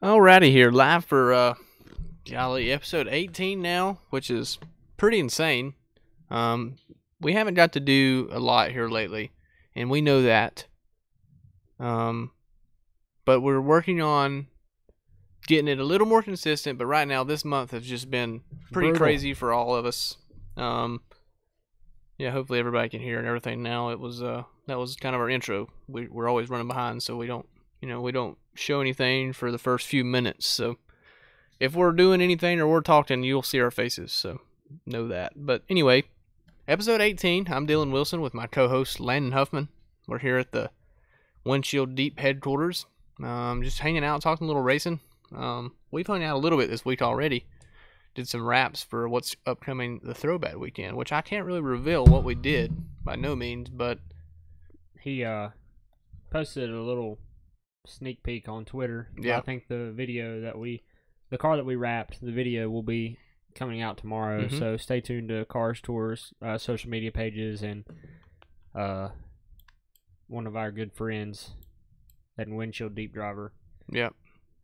Alrighty, here live for golly, episode 18 now, which is pretty insane. We haven't got to do a lot here lately, and we know that. But we're working on getting it a little more consistent. But right now, this month has just been pretty Brutal. crazy for all of us. Yeah, hopefully everybody can hear and everything now. That was kind of our intro. We're always running behind, so we don't show anything for the first few minutes. So if we're doing anything or we're talking, you'll see our faces. So know that. But anyway, episode 18. I'm Dylan Wilson with my co-host Landon Huffman. We're here at the Windshield Deep headquarters, just hanging out, talking a little racing. We've hung out a little bit this week already. Did some wraps for what's upcoming the Throwback Weekend, which I can't really reveal what we did by no means, but He posted a little sneak peek on Twitter. Yeah. I think the car that we wrapped, the video will be coming out tomorrow. Mhm. So stay tuned to Cars Tours social media pages and one of our good friends, that Windshield Deep driver. Yep.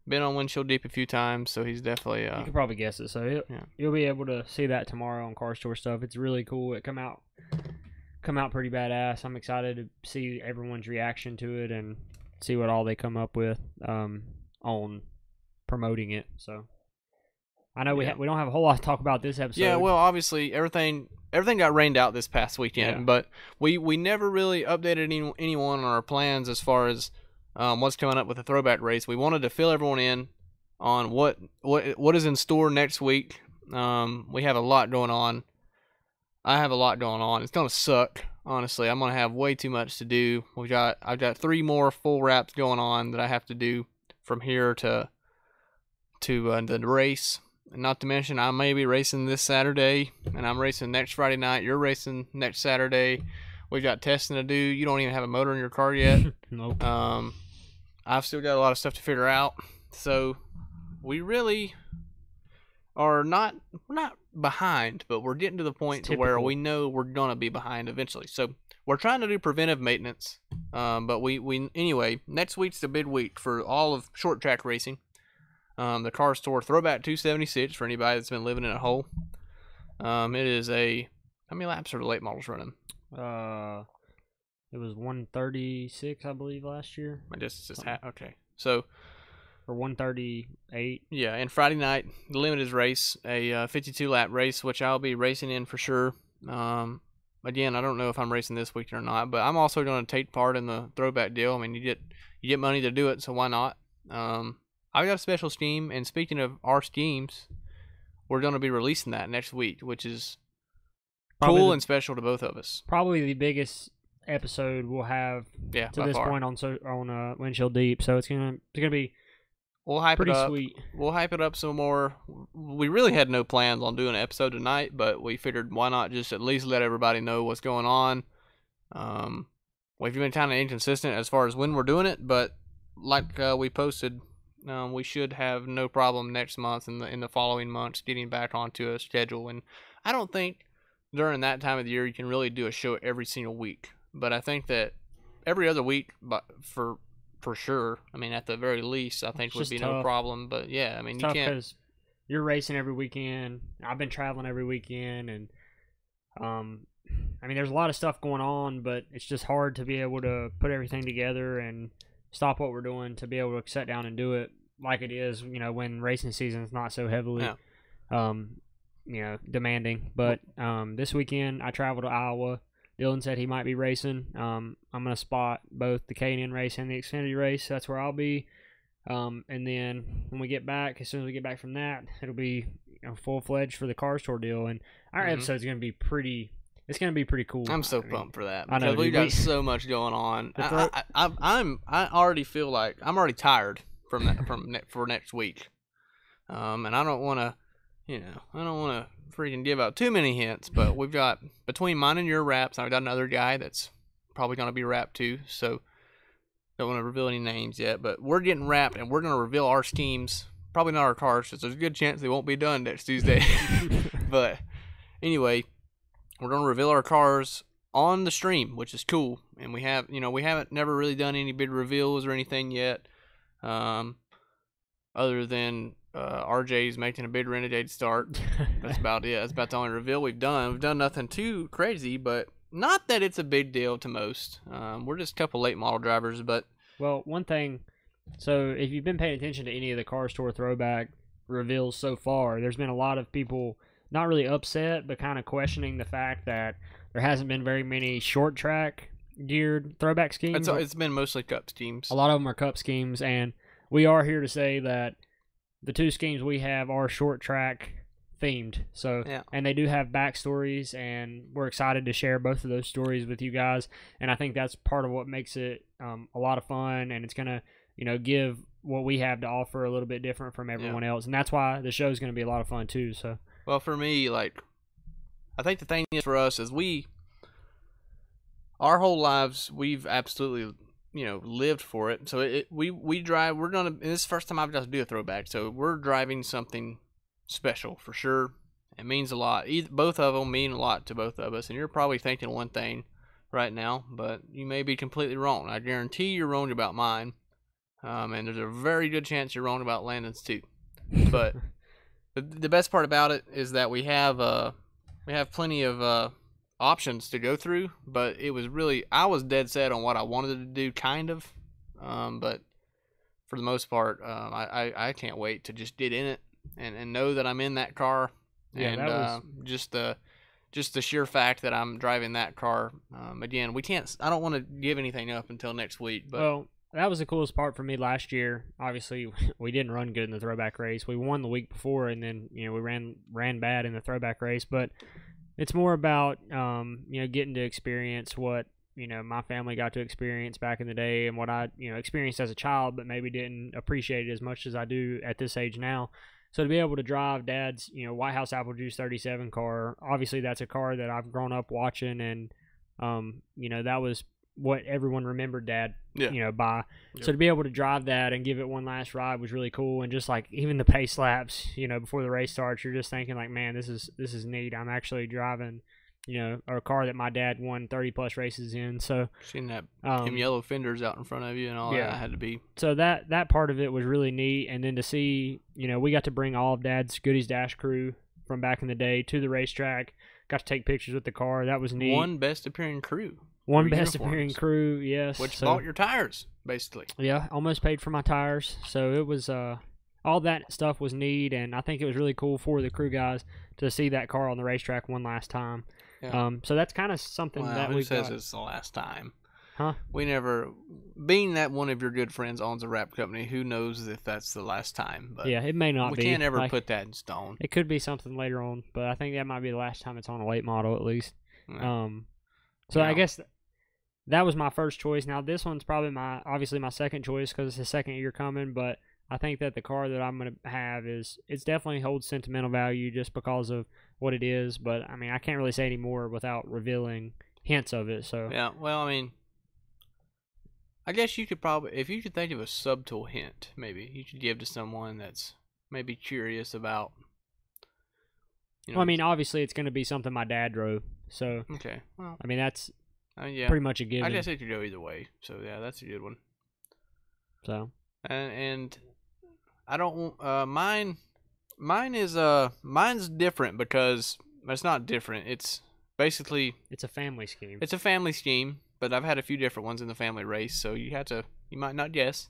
Been on Windshield Deep a few times, so he's definitely You can probably guess it. So you'll be able to see that tomorrow on Cars Tour stuff. It's really cool. It come out pretty badass. I'm excited to see everyone's reaction to it and see what all they come up with on promoting it. So I know we don't have a whole lot to talk about this episode. Yeah, well, obviously everything got rained out this past weekend, but we never really updated anyone on our plans as far as what's coming up with the throwback race. We wanted to fill everyone in on what is in store next week. We have a lot going on. I have a lot going on. It's gonna suck, honestly. I'm gonna have way too much to do. I've got 3 more full wraps going on that I have to do from here to the race. And not to mention, I may be racing this Saturday, and I'm racing next Friday night. You're racing next Saturday. We've got testing to do. You don't even have a motor in your car yet. Nope. I've still got a lot of stuff to figure out. So we really are not behind, but we're getting to the point to where we know we're gonna be behind eventually. So we're trying to do preventive maintenance. But we anyway, next week's the big week for all of short track racing. The Cars Tour Throwback 276 for anybody that's been living in a hole. It is how many laps are the late models running? It was 136, I believe, last year. Okay. So, or 138. Yeah, and Friday night, the limited race, a 52-lap race, which I'll be racing in for sure. Again, I don't know if I'm racing this week or not, but I'm also going to take part in the throwback deal. I mean, you get money to do it, so why not? I've got a special scheme, and speaking of our schemes, we're going to be releasing that next week, which is cool and special to both of us. Probably the biggest episode we'll have to this point on Windshield Deep, so it's gonna be pretty sweet. We'll hype it up some more. We really had no plans on doing an episode tonight, but we figured why not just at least let everybody know what's going on. We've been kind of inconsistent as far as when we're doing it, but like we posted, we should have no problem next month and in the following months getting back onto a schedule. And I don't think during that time of the year you can really do a show every single week, but I think that every other week, but for sure, I mean, at the very least, I think would be no problem. But yeah, I mean, you can't, because you're racing every weekend. I've been traveling every weekend, and I mean, there's a lot of stuff going on, but it's just hard to be able to put everything together and stop what we're doing to be able to sit down and do it like it is, when racing season is not so heavily demanding. But this weekend I traveled to Iowa. Dylan said he might be racing. I'm gonna spot both the K&N race and the Xfinity race. That's where I'll be. And then when we get back, as soon as we get back from that, it'll be full-fledged for the Cars Tour deal. And our episode's gonna be pretty. It's gonna be pretty cool. I'm so pumped for that because we've got so much going on. I already feel like I'm already tired for next week, and I don't want to freaking give out too many hints. But we've got between mine and your wraps, I've got another guy that's probably gonna be wrapped too. So don't want to reveal any names yet, but we're getting wrapped and we're gonna reveal our schemes. Probably not our cars, because there's a good chance they won't be done next Tuesday. But anyway, we're going to reveal our cars on the stream, which is cool. And we haven't never really done any big reveals or anything yet. other than RJ's making a big Renegade start. That's about it. That's about the only reveal we've done. We've done nothing too crazy, but not that it's a big deal to most. We're just a couple late model drivers, but well, one thing. So if you've been paying attention to any of the Car Store throwback reveals so far, there's been a lot of people not really upset, but kind of questioning the fact that there hasn't been very many short track geared throwback schemes. It's been mostly cup schemes. A lot of them are cup schemes, and we are here to say that the 2 schemes we have are short track themed. So, yeah. And they do have backstories, and we're excited to share both of those stories with you guys. And I think that's part of what makes it a lot of fun, and it's gonna give what we have to offer a little bit different from everyone else, and that's why the show is going to be a lot of fun too. So, well, for me, I think the thing is for us is our whole lives we've absolutely lived for it. So we drive. We're gonna. This is the first time I've got to do a throwback, so we're driving something special for sure. It means a lot. Both of them mean a lot to both of us, and you're probably thinking one thing right now, but you may be completely wrong. I guarantee you're wrong about mine. And there's a very good chance you're wrong about Landon's too. But the best part about it is that we have plenty of options to go through. But it was I was dead set on what I wanted to do, kind of. But for the most part, I can't wait to just get in it and know that I'm in that car. Yeah, and that was... just the sheer fact that I'm driving that car. Again, I don't want to give anything up until next week. But well, that was the coolest part for me last year. Obviously, we didn't run good in the throwback race. We won the week before, and then we ran bad in the throwback race. But it's more about getting to experience what my family got to experience back in the day, and what I experienced as a child, but maybe didn't appreciate it as much as I do at this age now. So to be able to drive Dad's White House Apple Juice 37 car, obviously that's a car that I've grown up watching, and that was what everyone remembered Dad by. Yep. So to be able to drive that and give it one last ride was really cool. And just even the pace laps before the race starts, you're just thinking man, this is neat. I'm actually driving a car that my dad won 30 plus races in. So seeing that them yellow fenders out in front of you and all that had to be, so that part of it was really neat. And then to see we got to bring all of Dad's Goodies Dash crew from back in the day to the racetrack, got to take pictures with the car. That was neat. One best appearing crew, appearing crew, yes. Which bought your tires, basically. Yeah, almost paid for my tires. So it was all that stuff was neat, and I think it was really cool for the crew guys to see that car on the racetrack one last time. Yeah. So that's kind of something that who says it's the last time? Huh? We never, being that one of your good friends owns a wrap company, who knows if that's the last time? But yeah, it may not be. We can't ever put that in stone. It could be something later on, but I think that might be the last time it's on a late model at least. Yeah. So I guess that was my first choice. Now this one's probably obviously my second choice because it's the second year coming, but I think that the car that I'm going to have it's definitely holds sentimental value just because of what it is, but I mean, I can't really say any more without revealing hints of it. So yeah, well, I mean, I guess you could probably, if you could think of a subtle hint, maybe you could give to someone that's maybe curious about. Well, I mean, obviously it's going to be something my dad drove, so okay. Well, I mean that's pretty much a given. I guess it could go either way. So yeah, that's a good one. So and I don't mine's different because it's not different. It's basically it's a family scheme. It's a family scheme, but I've had a few different ones in the family race, so you might not guess.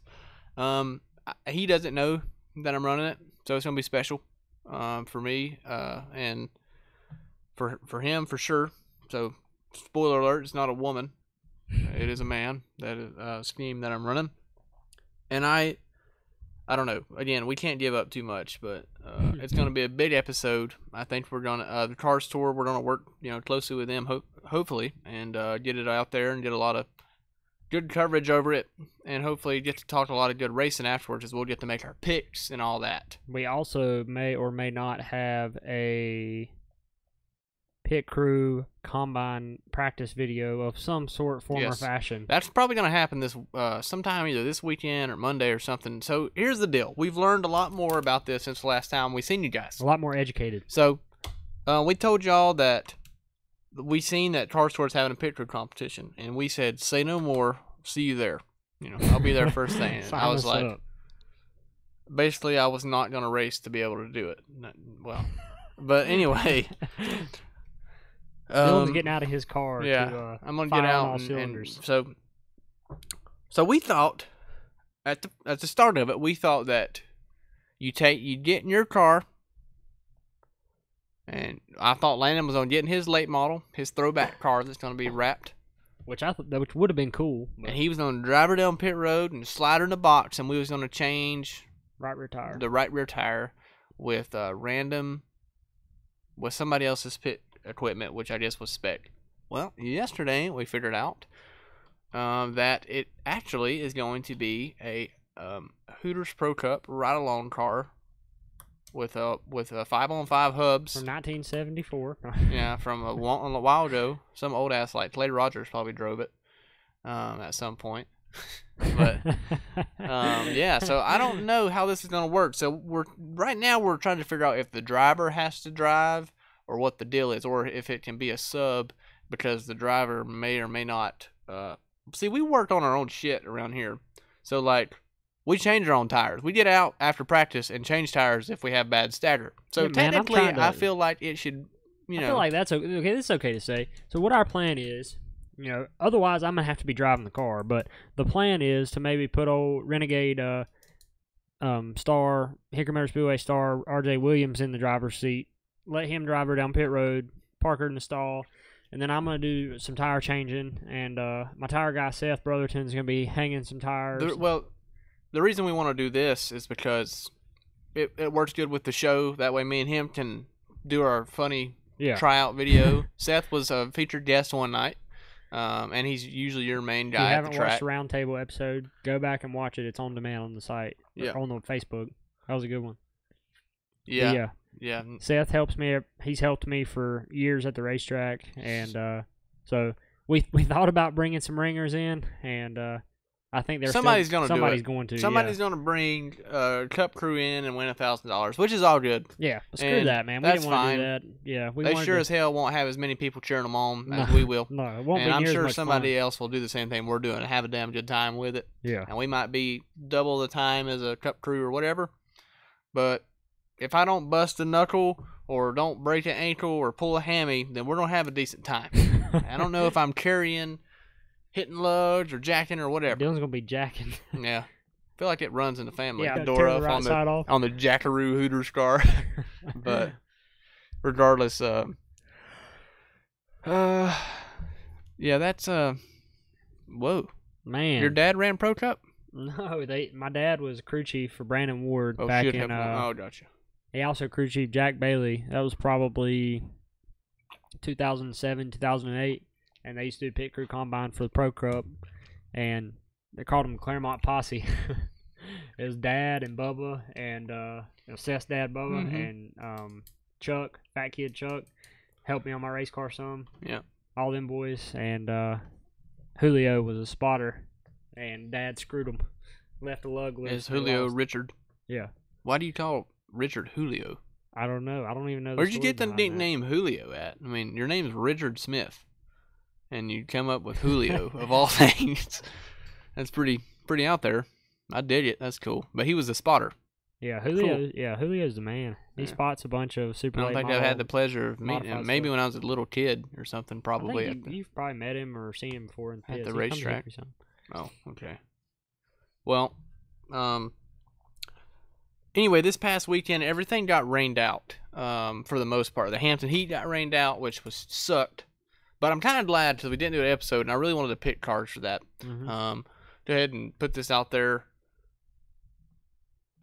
He doesn't know that I'm running it, so it's gonna be special for me and for him for sure. So spoiler alert, it's not a woman, it is a man. That is scheme that I'm running, and I don't know. Again, we can't give up too much, but it's going to be a big episode. I think we're going to the car store. We're going to work, closely with them, hopefully, and get it out there and get a lot of good coverage over it, and hopefully get to talk a lot of good racing afterwards, as we'll get to make our picks and all that. We also may or may not have a pit crew combine practice video of some sort, form, or fashion. That's probably going to happen this sometime either this weekend or Monday or something. So here's the deal. We've learned a lot more about this since the last time we seen you guys. A lot more educated. So we told y'all that we seen that Car Store's having a pit crew competition, and we said, say no more, see you there. I'll be there first thing. And I was like, basically I was not going to race to be able to do it. Well, but anyway. Dylan's getting out of his car. Yeah, I'm going to get out and so we thought at the start of it, we thought that you'd get in your car, and I thought Landon was going to get in his late model, his throwback car that's going to be wrapped. Which would have been cool. And he was going to drive her down pit road and slide her in the box, and we was going to change the right rear tire with with somebody else's pit equipment, which I guess was spec. Well, yesterday we figured out that it actually is going to be a Hooters Pro Cup ride-along car with a 5-on-5 hubs from 1974. Yeah, from a while ago. Some old ass like Clay Rogers probably drove it at some point. But yeah, so I don't know how this is going to work. So right now we're trying to figure out if the driver has to drive or what the deal is, or if it can be a sub because the driver may or may not. See, we worked on our own shit around here. So like, we change our own tires. We get out after practice and change tires if we have bad stagger. So yeah, technically, I feel like it should, I feel like that's okay. This is okay to say. So what our plan is, otherwise I'm gonna have to be driving the car. But the plan is to maybe put old Renegade star, Hickory Motor Speedway star R.J. Williams in the driver's seat. Let him drive her down pit road, park her in the stall, and then I'm going to do some tire changing, and my tire guy, Seth Brotherton's going to be hanging some tires. The reason we want to do this is because it works good with the show. That way me and him can do our funny tryout video. Seth was a featured guest one night, and he's usually your main guy at the track. If you haven't watched the Roundtable episode, go back and watch it. It's on demand on the site, on the Facebook. That was a good one. Yeah. Seth helps me. He's helped me for years at the racetrack, and so we thought about bringing some ringers in, and I think somebody's going to Somebody's going to bring Cup Crew in and win $1,000, which is all good. Yeah, screw that, man. We didn't want to do that. Yeah, they sure as hell won't have as many people cheering them on as we will. No, it won't and be I'm near sure as much somebody fun. else will do the same thing we're doing and have a damn good time with it. Yeah, and we might be double the time as a Cup Crew or whatever, but if I don't bust a knuckle or don't break an ankle or pull a hammy, then we're going to have a decent time. I don't know if I'm carrying, hitting lugs, or jacking or whatever. Dylan's going to be jacking. Yeah. I feel like it runs in the family. Yeah, door up on the Jackaroo Hooters car. But regardless, yeah, that's, whoa. Man. Your dad ran Pro Cup? No, my dad was crew chief for Brandon Ward back in, gotcha. He also crew chief Jack Bailey. That was probably 2007, 2008, and they used to do pit crew combine for the Pro Cup, and they called them Claremont Posse. It was Dad and Bubba, and Seth's dad Bubba, and Chuck, Fat Kid Chuck, helped me on my race car some. Yeah, all them boys, and Julio was a spotter, and Dad screwed him, left a lug loose. Is Julio Richard? Yeah. Why do you call Richard Julio? I don't know. I don't even know. Where'd you get the nickname Julio at? I mean, your name's Richard Smith, and you come up with Julio of all things. That's pretty out there. I dig it. That's cool. But he was a spotter. Yeah, Julio. Cool. Yeah, Julio's the man. He spots a bunch of super. I don't think I've had the pleasure of meeting him. Maybe when I was a little kid or something. Probably. I think you've probably met him or seen him before in at the racetrack. Oh, okay. Well, anyway, this past weekend, everything got rained out for the most part. The Hampton Heat got rained out, which sucked. But I'm kind of glad because we didn't do an episode, and I really wanted to pick cars for that. Go ahead and put this out there.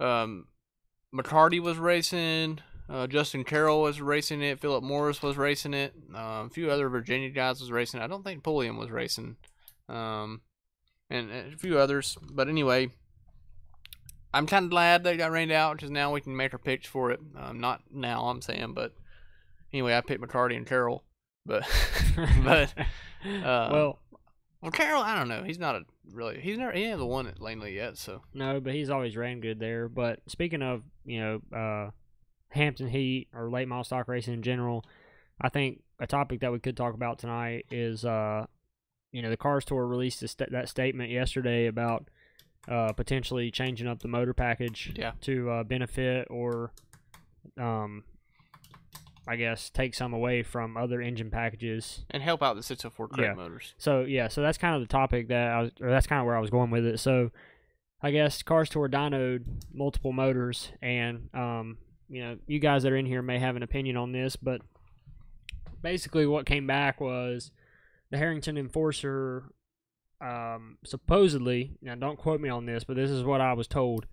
McCarty was racing. Justin Carroll was racing it. Philip Morris was racing it. A few other Virginia guys was racing it. I don't think Pulliam was racing. And a few others. But anyway, I'm kind of glad they got rained out because now we can make our picks for it. Not now, I'm saying, but anyway, I picked McCarty and Carroll. But well, Carroll, I don't know. He's not he hasn't won it lately yet. So no, but he's always ran good there. But speaking of Hampton Heat or late model stock racing in general, I think a topic that we could talk about tonight is the Cars Tour released that statement yesterday about potentially changing up the motor package to benefit or, I guess, take some away from other engine packages and help out the 604 crate motors. So that's kind of the topic that's kind of where I was going with it. So I guess Cars Tour dynoed multiple motors, and you guys that are in here may have an opinion on this, but basically what came back was the Harrington Enforcer, supposedly, now don't quote me on this, but this is what I was told.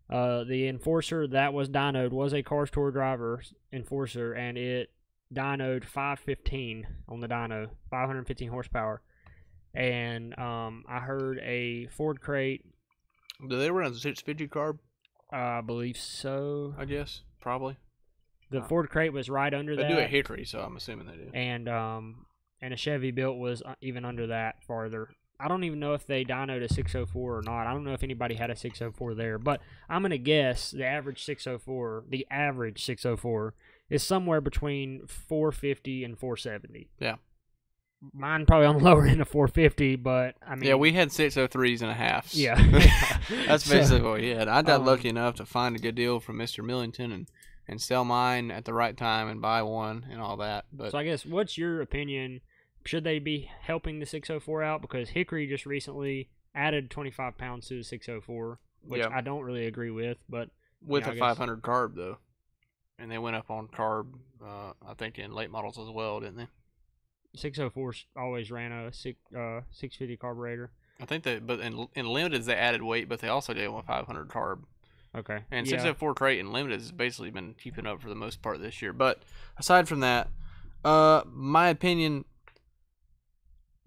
The Enforcer that was dynoed was a Cars Tour driver Enforcer, and it dynoed 515 on the dyno, 515 horsepower. And I heard a Ford crate. Do they run a 650 carb? I believe so. I guess, probably. The Ford crate was right under that. They do a Hickory, so I'm assuming they do. And a Chevy built was even under that farther. I don't even know if they dynoed a 604 or not. I don't know if anybody had a 604 there, but I'm going to guess the average 604 is somewhere between 450 and 470. Yeah. Mine probably on the lower end of 450, but I mean. Yeah, we had 603s and a half. Yeah. That's basically what we had. I got lucky enough to find a good deal from Mr. Millington and sell mine at the right time and buy one and all that. But so I guess, what's your opinion? Should they be helping the 604 out? Because Hickory just recently added 25 pounds to the 604, which I don't really agree with. But with a 500 carb, though. And they went up on carb, I think, in late models as well, didn't they? 604s always ran a 650 carburetor. I think but in limiteds they added weight, but they also did with 500 carb. Okay. And 604 crate in limiteds has basically been keeping up for the most part this year. But aside from that, my opinion,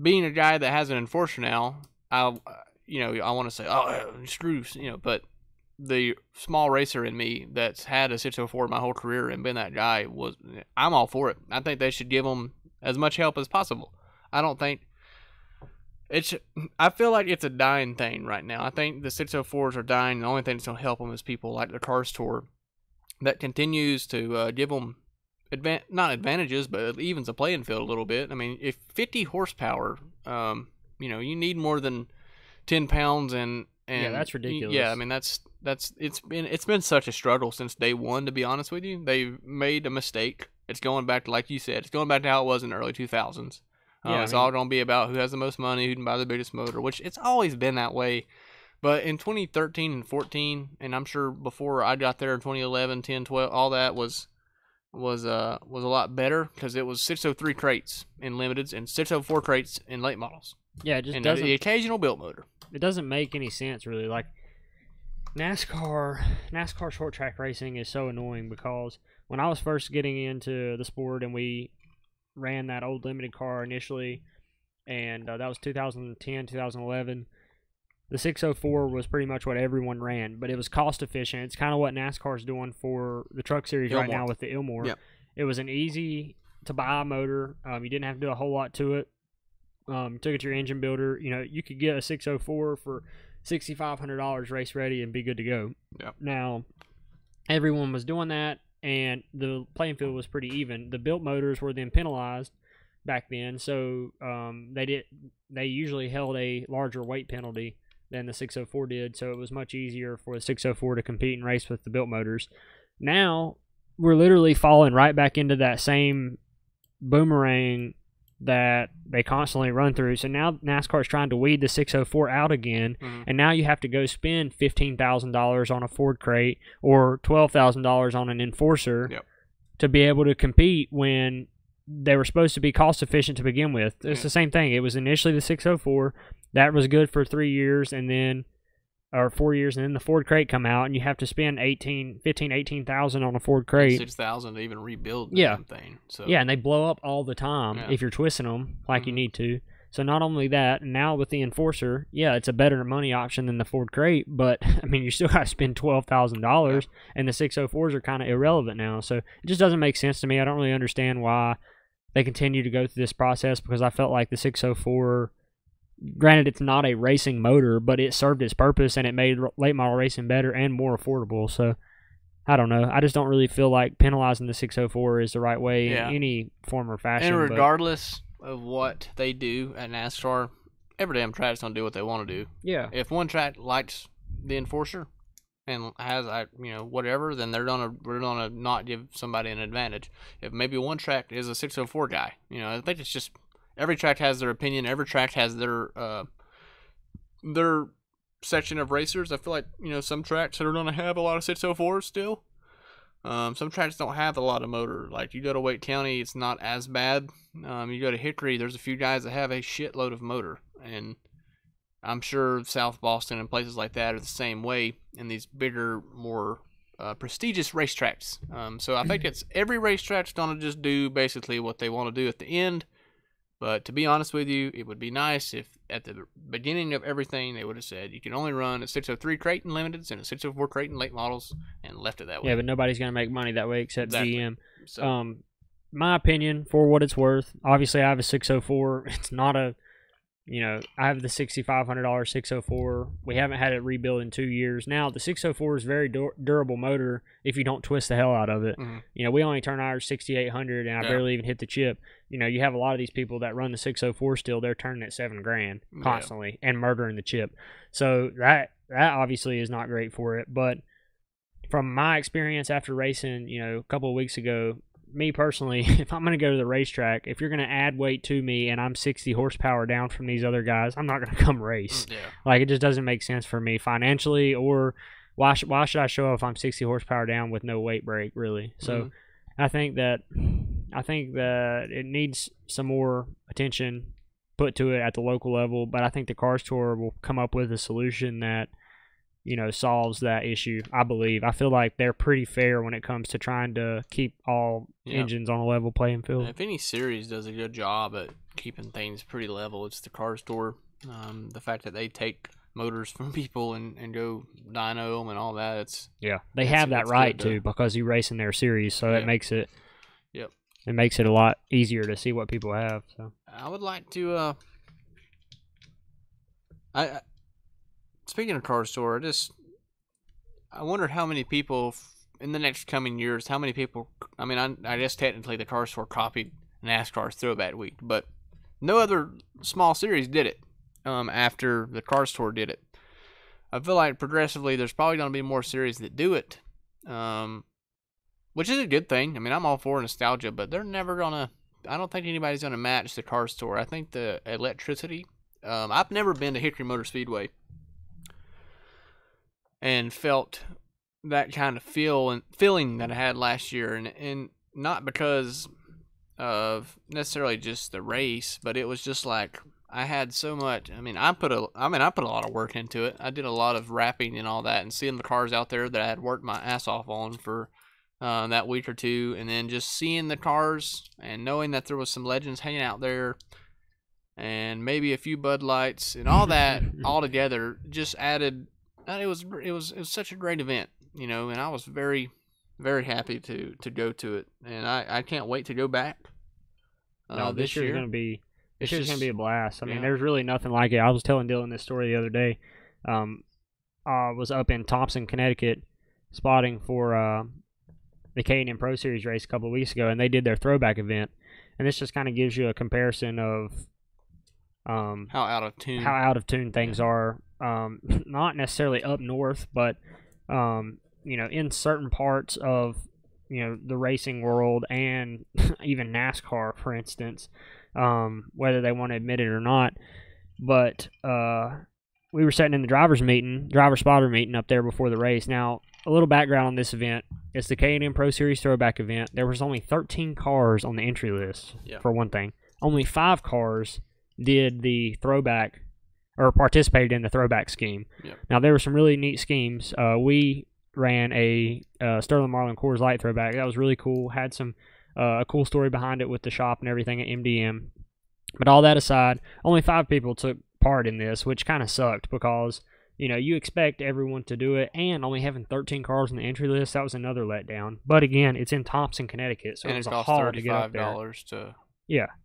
being a guy that has an Enforcer now, I want to say, screws, but the small racer in me that's had a 604 my whole career and been that guy I'm all for it. I think they should give them as much help as possible. I feel like it's a dying thing right now. I think the 604s are dying. The only thing that's going to help them is people like the Cars Tour that continues to give them not advantages, but it evens the playing field a little bit. I mean, if 50 horsepower, you need more than 10 pounds and yeah, that's ridiculous. I mean, it's been such a struggle since day one, to be honest with you. They've made a mistake. It's going back to, like you said, it's going back to how it was in the early 2000s. It's all going to be about who has the most money, who can buy the biggest motor, which it's always been that way. But in 2013 and 14, and I'm sure before I got there in 2011, 10, 12, all that was a lot better because it was 603 crates in limiteds and 604 crates in late models. Yeah, it just and doesn't. The occasional built motor. It doesn't make any sense, really. Like, NASCAR short track racing is so annoying because when I was first getting into the sport and we ran that old limited car initially, and that was 2010, 2011, the 604 was pretty much what everyone ran, but it was cost efficient. It's kind of what NASCAR's doing for the truck series right now with the Ilmore. Yep. It was an easy to buy motor. You didn't have to do a whole lot to it. Took it to your engine builder. You could get a 604 for $6,500 race ready and be good to go. Yep. Now, everyone was doing that, and the playing field was pretty even. The built motors were then penalized back then, so they usually held a larger weight penalty than the 604 did, so it was much easier for the 604 to compete and race with the built motors. Now, we're literally falling right back into that same boomerang that they constantly run through. So now NASCAR's trying to weed the 604 out again, and now you have to go spend $15,000 on a Ford crate or $12,000 on an Enforcer to be able to compete when they were supposed to be cost efficient to begin with. It's the same thing. It was initially the 604. That was good for 3 years, and then 4 years, and then the Ford crate come out, and you have to spend $18,000 on a Ford crate. $6,000 to even rebuild the damn thing. So. Yeah, and they blow up all the time if you're twisting them like you need to. So not only that, now with the Enforcer, it's a better money option than the Ford crate, but I mean, you still got to spend $12,000, and the 604s are kind of irrelevant now. So it just doesn't make sense to me. I don't really understand why they continue to go through this process, because I felt like the 604, granted it's not a racing motor, but it served its purpose and it made late model racing better and more affordable. So I don't know. I just don't really feel like penalizing the 604 is the right way in any form or fashion. And regardless of what they do at NASCAR, every damn track's going to do what they want to do. Yeah. If one track likes the enforcer and has whatever, then we're gonna not give somebody an advantage. If maybe one track is a 604 guy, I think it's just every track has their opinion. Every track has their section of racers. I feel like some tracks are gonna have a lot of 604s still. Some tracks don't have a lot of motor. Like you go to Wake County, it's not as bad. You go to Hickory, there's a few guys that have a shitload of motor, and I'm sure South Boston and places like that are the same way in these bigger, more prestigious racetracks. So I think it's every racetrack's gonna just do basically what they want to do at the end. But to be honest with you, it would be nice if at the beginning of everything they would have said you can only run a 603 Creighton Limiteds and a 604 Creighton late models and left it that way. Yeah, but nobody's going to make money that way except GM. So, my opinion, for what it's worth, obviously I have a 604. It's not a, I have the $6,500 604. We haven't had it rebuilt in 2 years. Now, the 604 is very durable motor if you don't twist the hell out of it. Mm-hmm. We only turn ours 6,800, and I barely even hit the chip. You have a lot of these people that run the 604 still. They're turning at $7,000 constantly and murdering the chip. So that obviously is not great for it. But from my experience after racing, a couple of weeks ago, me personally, if I'm going to go to the racetrack, if you're going to add weight to me and I'm 60 horsepower down from these other guys, I'm not going to come race. Yeah. Like, it just doesn't make sense for me financially, or why should I show up if I'm 60 horsepower down with no weight break, really? So I think that it needs some more attention put to it at the local level, but I think the Cars Tour will come up with a solution that solves that issue. I feel like they're pretty fair when it comes to trying to keep all engines on a level playing field. If any series does a good job at keeping things pretty level, it's the Cars Tour. The fact that they take motors from people and go dyno them and all that, they have that right too, because you race in their series, so it makes it it makes it a lot easier to see what people have. So I would like to speaking of Cars Tour, I wonder how many people in the next coming years, I guess technically the Cars Tour copied NASCAR's Throwback Week, but no other small series did it after the Cars Tour did it. I feel like progressively there's probably going to be more series that do it, which is a good thing. I'm all for nostalgia, but they're never going to, I don't think anybody's going to match the Cars Tour. I think the electricity, I've never been to Hickory Motor Speedway and felt that kind of feeling that I had last year, and not because of necessarily just the race, but it was just like I had so much. I put a lot of work into it. I did a lot of wrapping and all that, and seeing the cars out there that I had worked my ass off on for that week or two, and then just seeing the cars and knowing that there was some legends hanging out there, and maybe a few Bud Lights and all that all together just added. It was such a great event, and I was very, very happy to go to it, and I can't wait to go back. No, this year's gonna be a blast. There's really nothing like it. I was telling Dylan this story the other day. I was up in Thompson, Connecticut, spotting for the K&N Pro Series race a couple of weeks ago, and they did their throwback event, and this just kind of gives you a comparison of how out of tune things are. Not necessarily up north, but in certain parts of the racing world and even NASCAR, for instance, whether they want to admit it or not. But we were sitting in the driver spotter meeting up there before the race. Now, a little background on this event: it's the K&N Pro Series throwback event. There was only 13 cars on the entry list. For one thing, only 5 cars did the throwback or participated in the throwback scheme. Now, there were some really neat schemes. We ran a Sterling Marlin Coors Light throwback. That was really cool. Had some a cool story behind it with the shop and everything at MDM. But all that aside, only 5 people took part in this, which kind of sucked because you expect everyone to do it, and only having 13 cars on the entry list, that was another letdown. But again, it's in Thompson, Connecticut, so it was a haul to get up there.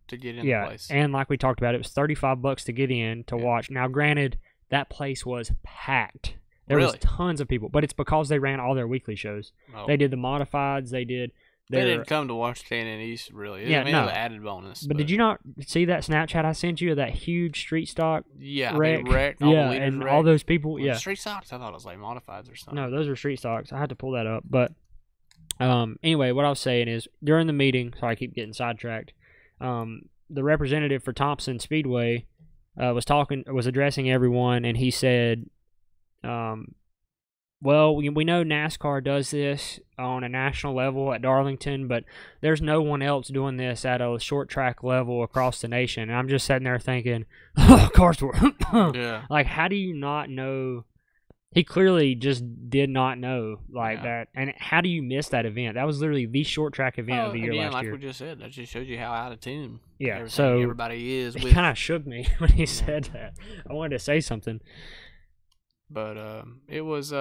To get in the place. And like we talked about, it was $35 to get in to watch. Now, granted, that place was packed. There was tons of people, but it's because they ran all their weekly shows. They did the modifieds, they did They didn't come to watch K&N East, really. Yeah, no. An added bonus. But did you not see that Snapchat I sent you of that huge street stock wreck? They wrecked. All those people. Yeah, street stocks. I thought it was like modifieds or something. No, those were street stocks. I had to pull that up. But anyway, what I was saying is during the meeting. Sorry, I keep getting sidetracked. The representative for Thompson Speedway was addressing everyone, and he said, well, we know NASCAR does this on a national level at Darlington, but there's no one else doing this at a short track level across the nation. And I'm just sitting there thinking, Carstort. Yeah. Like, how do you not know? He clearly just did not know that. And how do you miss that event? That was literally the short track event of the year last year. Like we just said, that just shows you how out of tune everybody is. It kind of shook me when he said that. I wanted to say something. But it was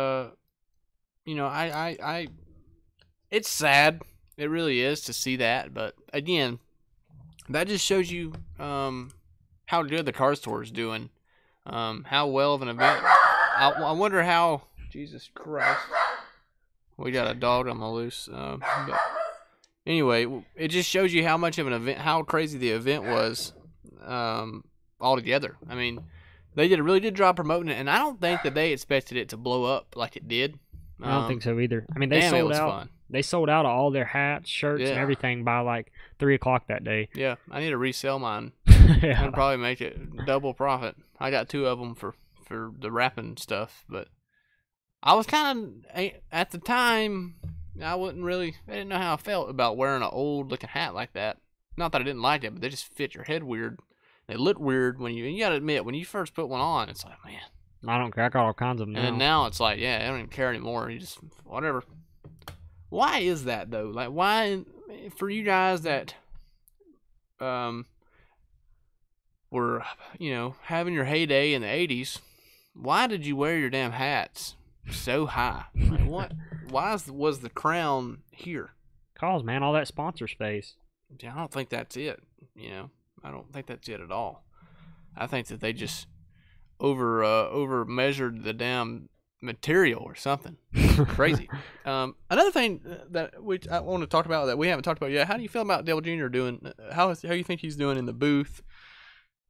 it's sad. It really is to see that. But again, that just shows you how good the car store is doing. How well of an event. I wonder how. Jesus Christ, we got a dog on the loose. But anyway, it just shows you how much of an event, how crazy the event was altogether. I mean, they did a really good job promoting it, and I don't think that they expected it to blow up like it did. I don't think so either. I mean, they sold out. Fun. They sold out of all their hats, shirts, and everything by like 3:00 that day. Yeah, I need to resell mine. I'd probably make it double profit. I got 2 of them for the wrapping stuff, but I was kind of at the time. I didn't know how I felt about wearing an old looking hat like that. Not that I didn't like it, but they just fit your head weird. They look weird and you gotta admit, when you first put one on, it's like, man. I don't care. I got all kinds of them now. And now it's like, I don't even care anymore. You just, whatever. Why is that, though? Like, why, for you guys that were, having your heyday in the 80s, why did you wear your damn hats so high? Like, what? Why was the crown here? Cause, man, all that sponsor space. I don't think that's it. I don't think that's it at all. I think that they just over measured the damn material or something. Crazy. Another thing that I want to talk about that we haven't talked about yet. How do you feel about Dale Jr. doing? How you think he's doing in the booth?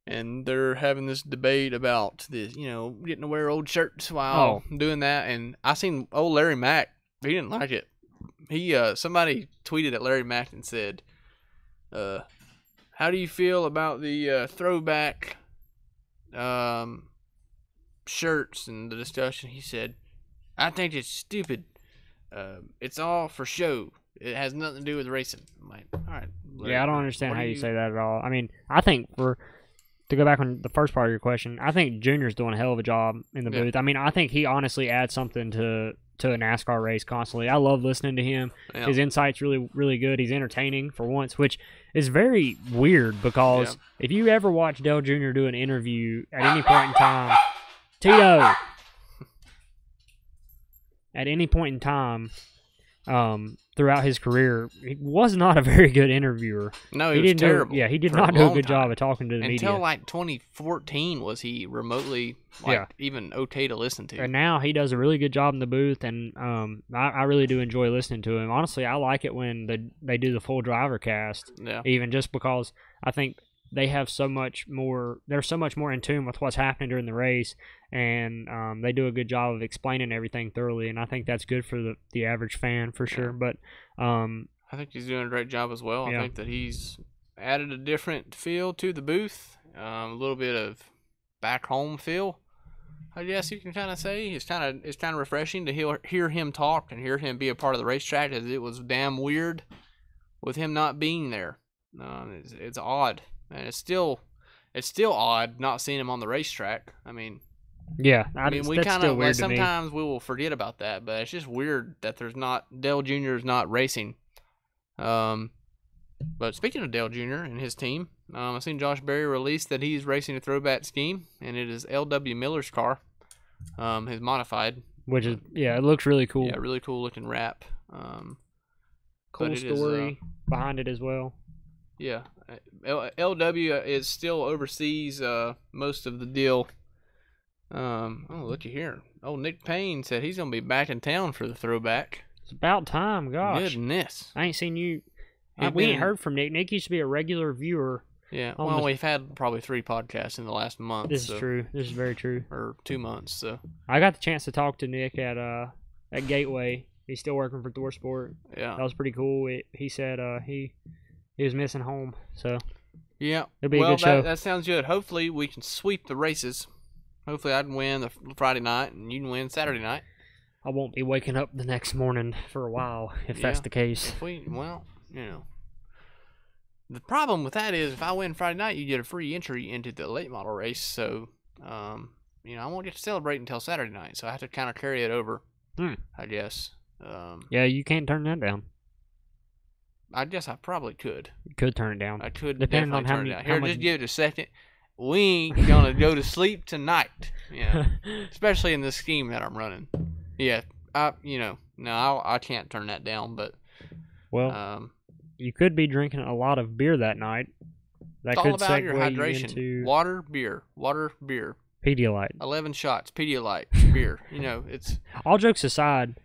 And they're having this debate about this, getting to wear old shirts while doing that. And I seen old Larry Mack. He didn't like it. Somebody tweeted at Larry Mack and said, "How do you feel about the throwback shirts and the discussion?" He said, "I think it's stupid. It's all for show. It has nothing to do with racing." I'm like, all right. Larry, I don't understand how you say that at all. I mean, I think to go back on the first part of your question, I think Junior's doing a hell of a job in the booth. I mean, I think he honestly adds something to a NASCAR race constantly. I love listening to him. Yeah. His insight's really, really good. He's entertaining for once, which is very weird because if you ever watch Dale Jr. do an interview at any point in time, Tito, at any point in time, throughout his career, he was not a very good interviewer. No, he was terrible. He did not do a good job of talking to the media. Until like 2014 was he remotely even okay to listen to. And now he does a really good job in the booth, and I really do enjoy listening to him. Honestly, I like it when they do the full driver cast, even just because I think they have so much more. They're so much more in tune with what's happening during the race, and they do a good job of explaining everything thoroughly. And I think that's good for the average fan for sure. But I think he's doing a great job as well. I think that he's added a different feel to the booth, a little bit of back home feel, I guess you can kind of say. It's kind of refreshing to hear him talk and hear him be a part of the racetrack, as it was damn weird with him not being there. It's odd. And it's still odd not seeing him on the racetrack. I mean, we kind of sometimes we will forget about that, but it's just weird that Dale Jr. is not racing. But speaking of Dale Jr. and his team, I've seen Josh Berry release that he's racing a throwback scheme, and it is L.W. Miller's car, his modified, which is it looks really cool. Yeah, really cool looking wrap. Cool story behind it as well. Yeah, LW is still oversees most of the deal. Looky here. Oh, Nick Payne said he's gonna be back in town for the throwback. It's about time, gosh. Goodness. I ain't seen you. We ain't heard from Nick. Nick used to be a regular viewer. Yeah, well, we've had probably 3 podcasts in the last month. This is true. This is very true. Or 2 months, so. I got the chance to talk to Nick at Gateway. He's still working for ThorSport. Yeah. That was pretty cool. He said he was missing home, so. Yeah. It'll be a good show. That sounds good. Hopefully we can sweep the races. Hopefully I can win the Friday night and you can win Saturday night. I won't be waking up the next morning for a while if that's the case. The problem with that is if I win Friday night, you get a free entry into the late model race. So, I won't get to celebrate until Saturday night. So I have to kind of carry it over, I guess. Yeah, you can't turn that down. I guess I probably could. You could turn it down. I could depending definitely on turn it down. Here, just give it a second. We ain't going to go to sleep tonight. Yeah. Especially in the scheme that I'm running. Yeah. I can't turn that down, but. Well. You could be drinking a lot of beer that night. That it's could all about your segue hydration. Into Water, beer. Water, beer. Pedialyte. 11 shots. Pedialyte. Beer. It's... All jokes aside,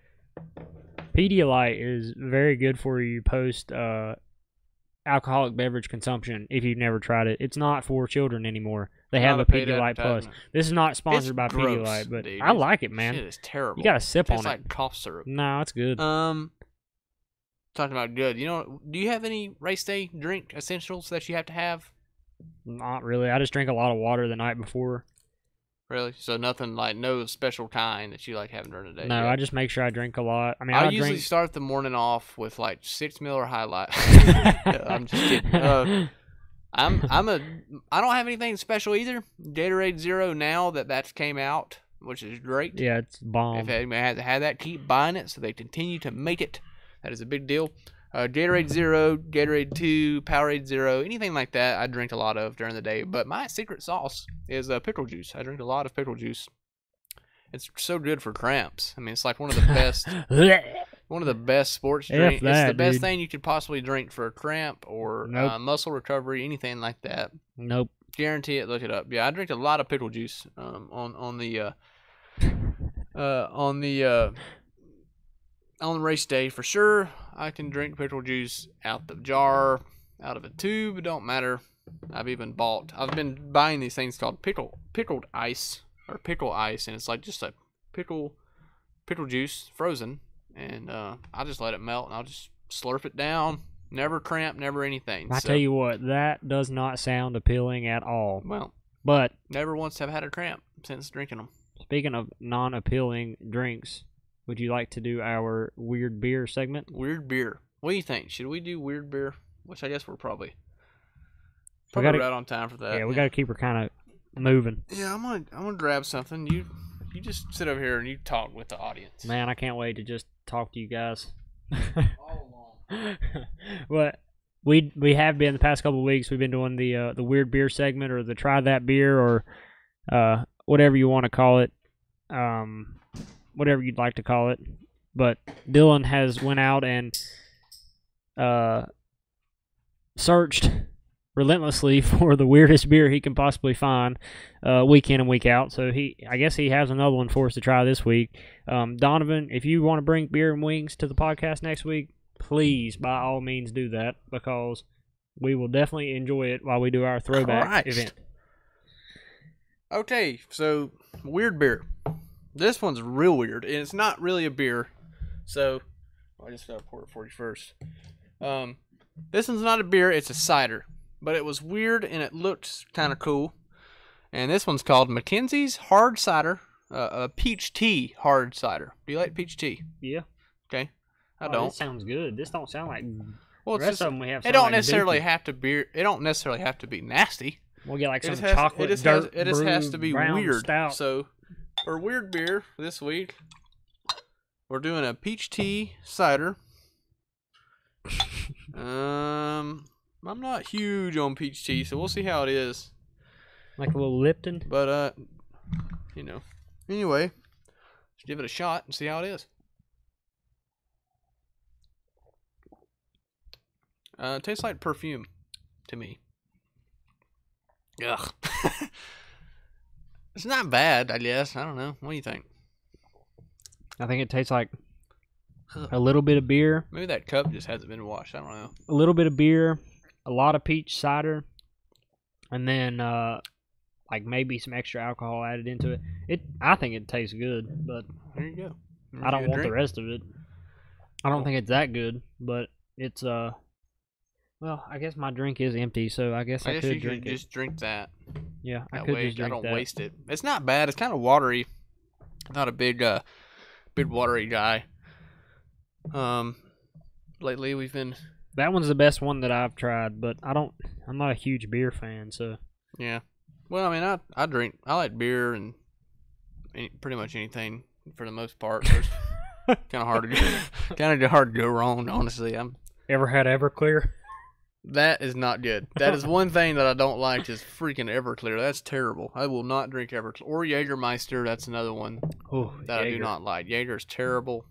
Pedialyte is very good for you post alcoholic beverage consumption if you've never tried it. It's not for children anymore. They have a Pedialyte Plus. This is not sponsored by Pedialyte, but dude, I like it, man. Shit is terrible. You got to sip on it. It's like cough syrup. No, it's good. Talking about good. Do you have any race day drink essentials that you have to have? Not really. I just drink a lot of water the night before. Really? So nothing like no special kind that you like having during the day? No, I just make sure I drink a lot. I mean, I usually start the morning off with like 6 Miller High Life. I'm just kidding. I don't have anything special either. Gatorade Zero now that's came out, which is great. Yeah, it's bomb. If anyone has had that, keep buying it so they continue to make it. That is a big deal. Gatorade Zero, Gatorade 2, Powerade Zero, anything like that I drink a lot of during the day. But my secret sauce is pickle juice. I drink a lot of pickle juice. It's so good for cramps. I mean, it's like one of the best sports drinks. It's the best thing you could possibly drink for a cramp or muscle recovery, anything like that. Nope. Guarantee it. Look it up. Yeah, I drink a lot of pickle juice on the race day for sure. I can drink pickle juice out the jar, out of a tube. It don't matter. I've been buying these things called pickled ice or pickle ice, and it's like just a pickle juice frozen, and I just let it melt and I'll just slurp it down. Never cramp, never anything. I tell you what, that does not sound appealing at all. Well, but never once have had a cramp since drinking them. Speaking of non-appealing drinks, would you like to do our weird beer segment? Weird beer. What do you think? Should we do weird beer? Which I guess we're probably right on time for that. Yeah, we got to keep her kind of moving. Yeah, I'm gonna grab something. You just sit over here and you talk with the audience. Man, I can't wait to just talk to you guys. All along. But we have been the past couple of weeks. We've been doing the weird beer segment or the try that beer or whatever you want to call it. Whatever you'd like to call it. But Dylan has went out and searched relentlessly for the weirdest beer he can possibly find week in and week out. So I guess he has another one for us to try this week. Donovan, if you want to bring beer and wings to the podcast next week, please, by all means, do that because we will definitely enjoy it while we do our throwback event. Okay, so weird beer. This one's real weird, and it's not really a beer. So, I just gotta pour it for you first. This one's not a beer, it's a cider. But it was weird, and it looked kind of cool. And this one's called Mackenzie's Hard Cider, a peach tea hard cider. Do you like peach tea? Yeah. Okay. I don't. This sounds good. This don't sound like. Well, the rest of them we have. It don't necessarily have to be. It don't necessarily have to be nasty. We'll get like some chocolate. It just has to be weird. Stout. So, for weird beer this week, we're doing a peach tea cider. I'm not huge on peach tea, so we'll see how it is. Like a little Lipton. But anyway, let's give it a shot and see how it is. It tastes like perfume to me. Ugh. It's not bad, I guess. I don't know. What do you think? I think it tastes like a little bit of beer. Maybe that cup just hasn't been washed. I don't know. A little bit of beer, a lot of peach cider, and then like maybe some extra alcohol added into it. I think it tastes good, but there you go. I don't want the rest of it. I don't think it's that good, but it's well, I guess my drink is empty, so I guess I could drink it. Just drink that. Yeah, that I could way just drink I don't that. waste it. It's not bad. It's kind of watery. I'm not a big watery guy. Lately we've been. That one's the best one that I've tried, but I'm not a huge beer fan, so. Yeah. Well, I mean, I like beer and pretty much anything for the most part. So it's kind of hard to go wrong, honestly. Ever had Everclear? That is not good. That is one thing that I don't like is freaking Everclear. That's terrible. I will not drink Everclear. Or Jägermeister, that's another one that I do not like. Jaeger is terrible.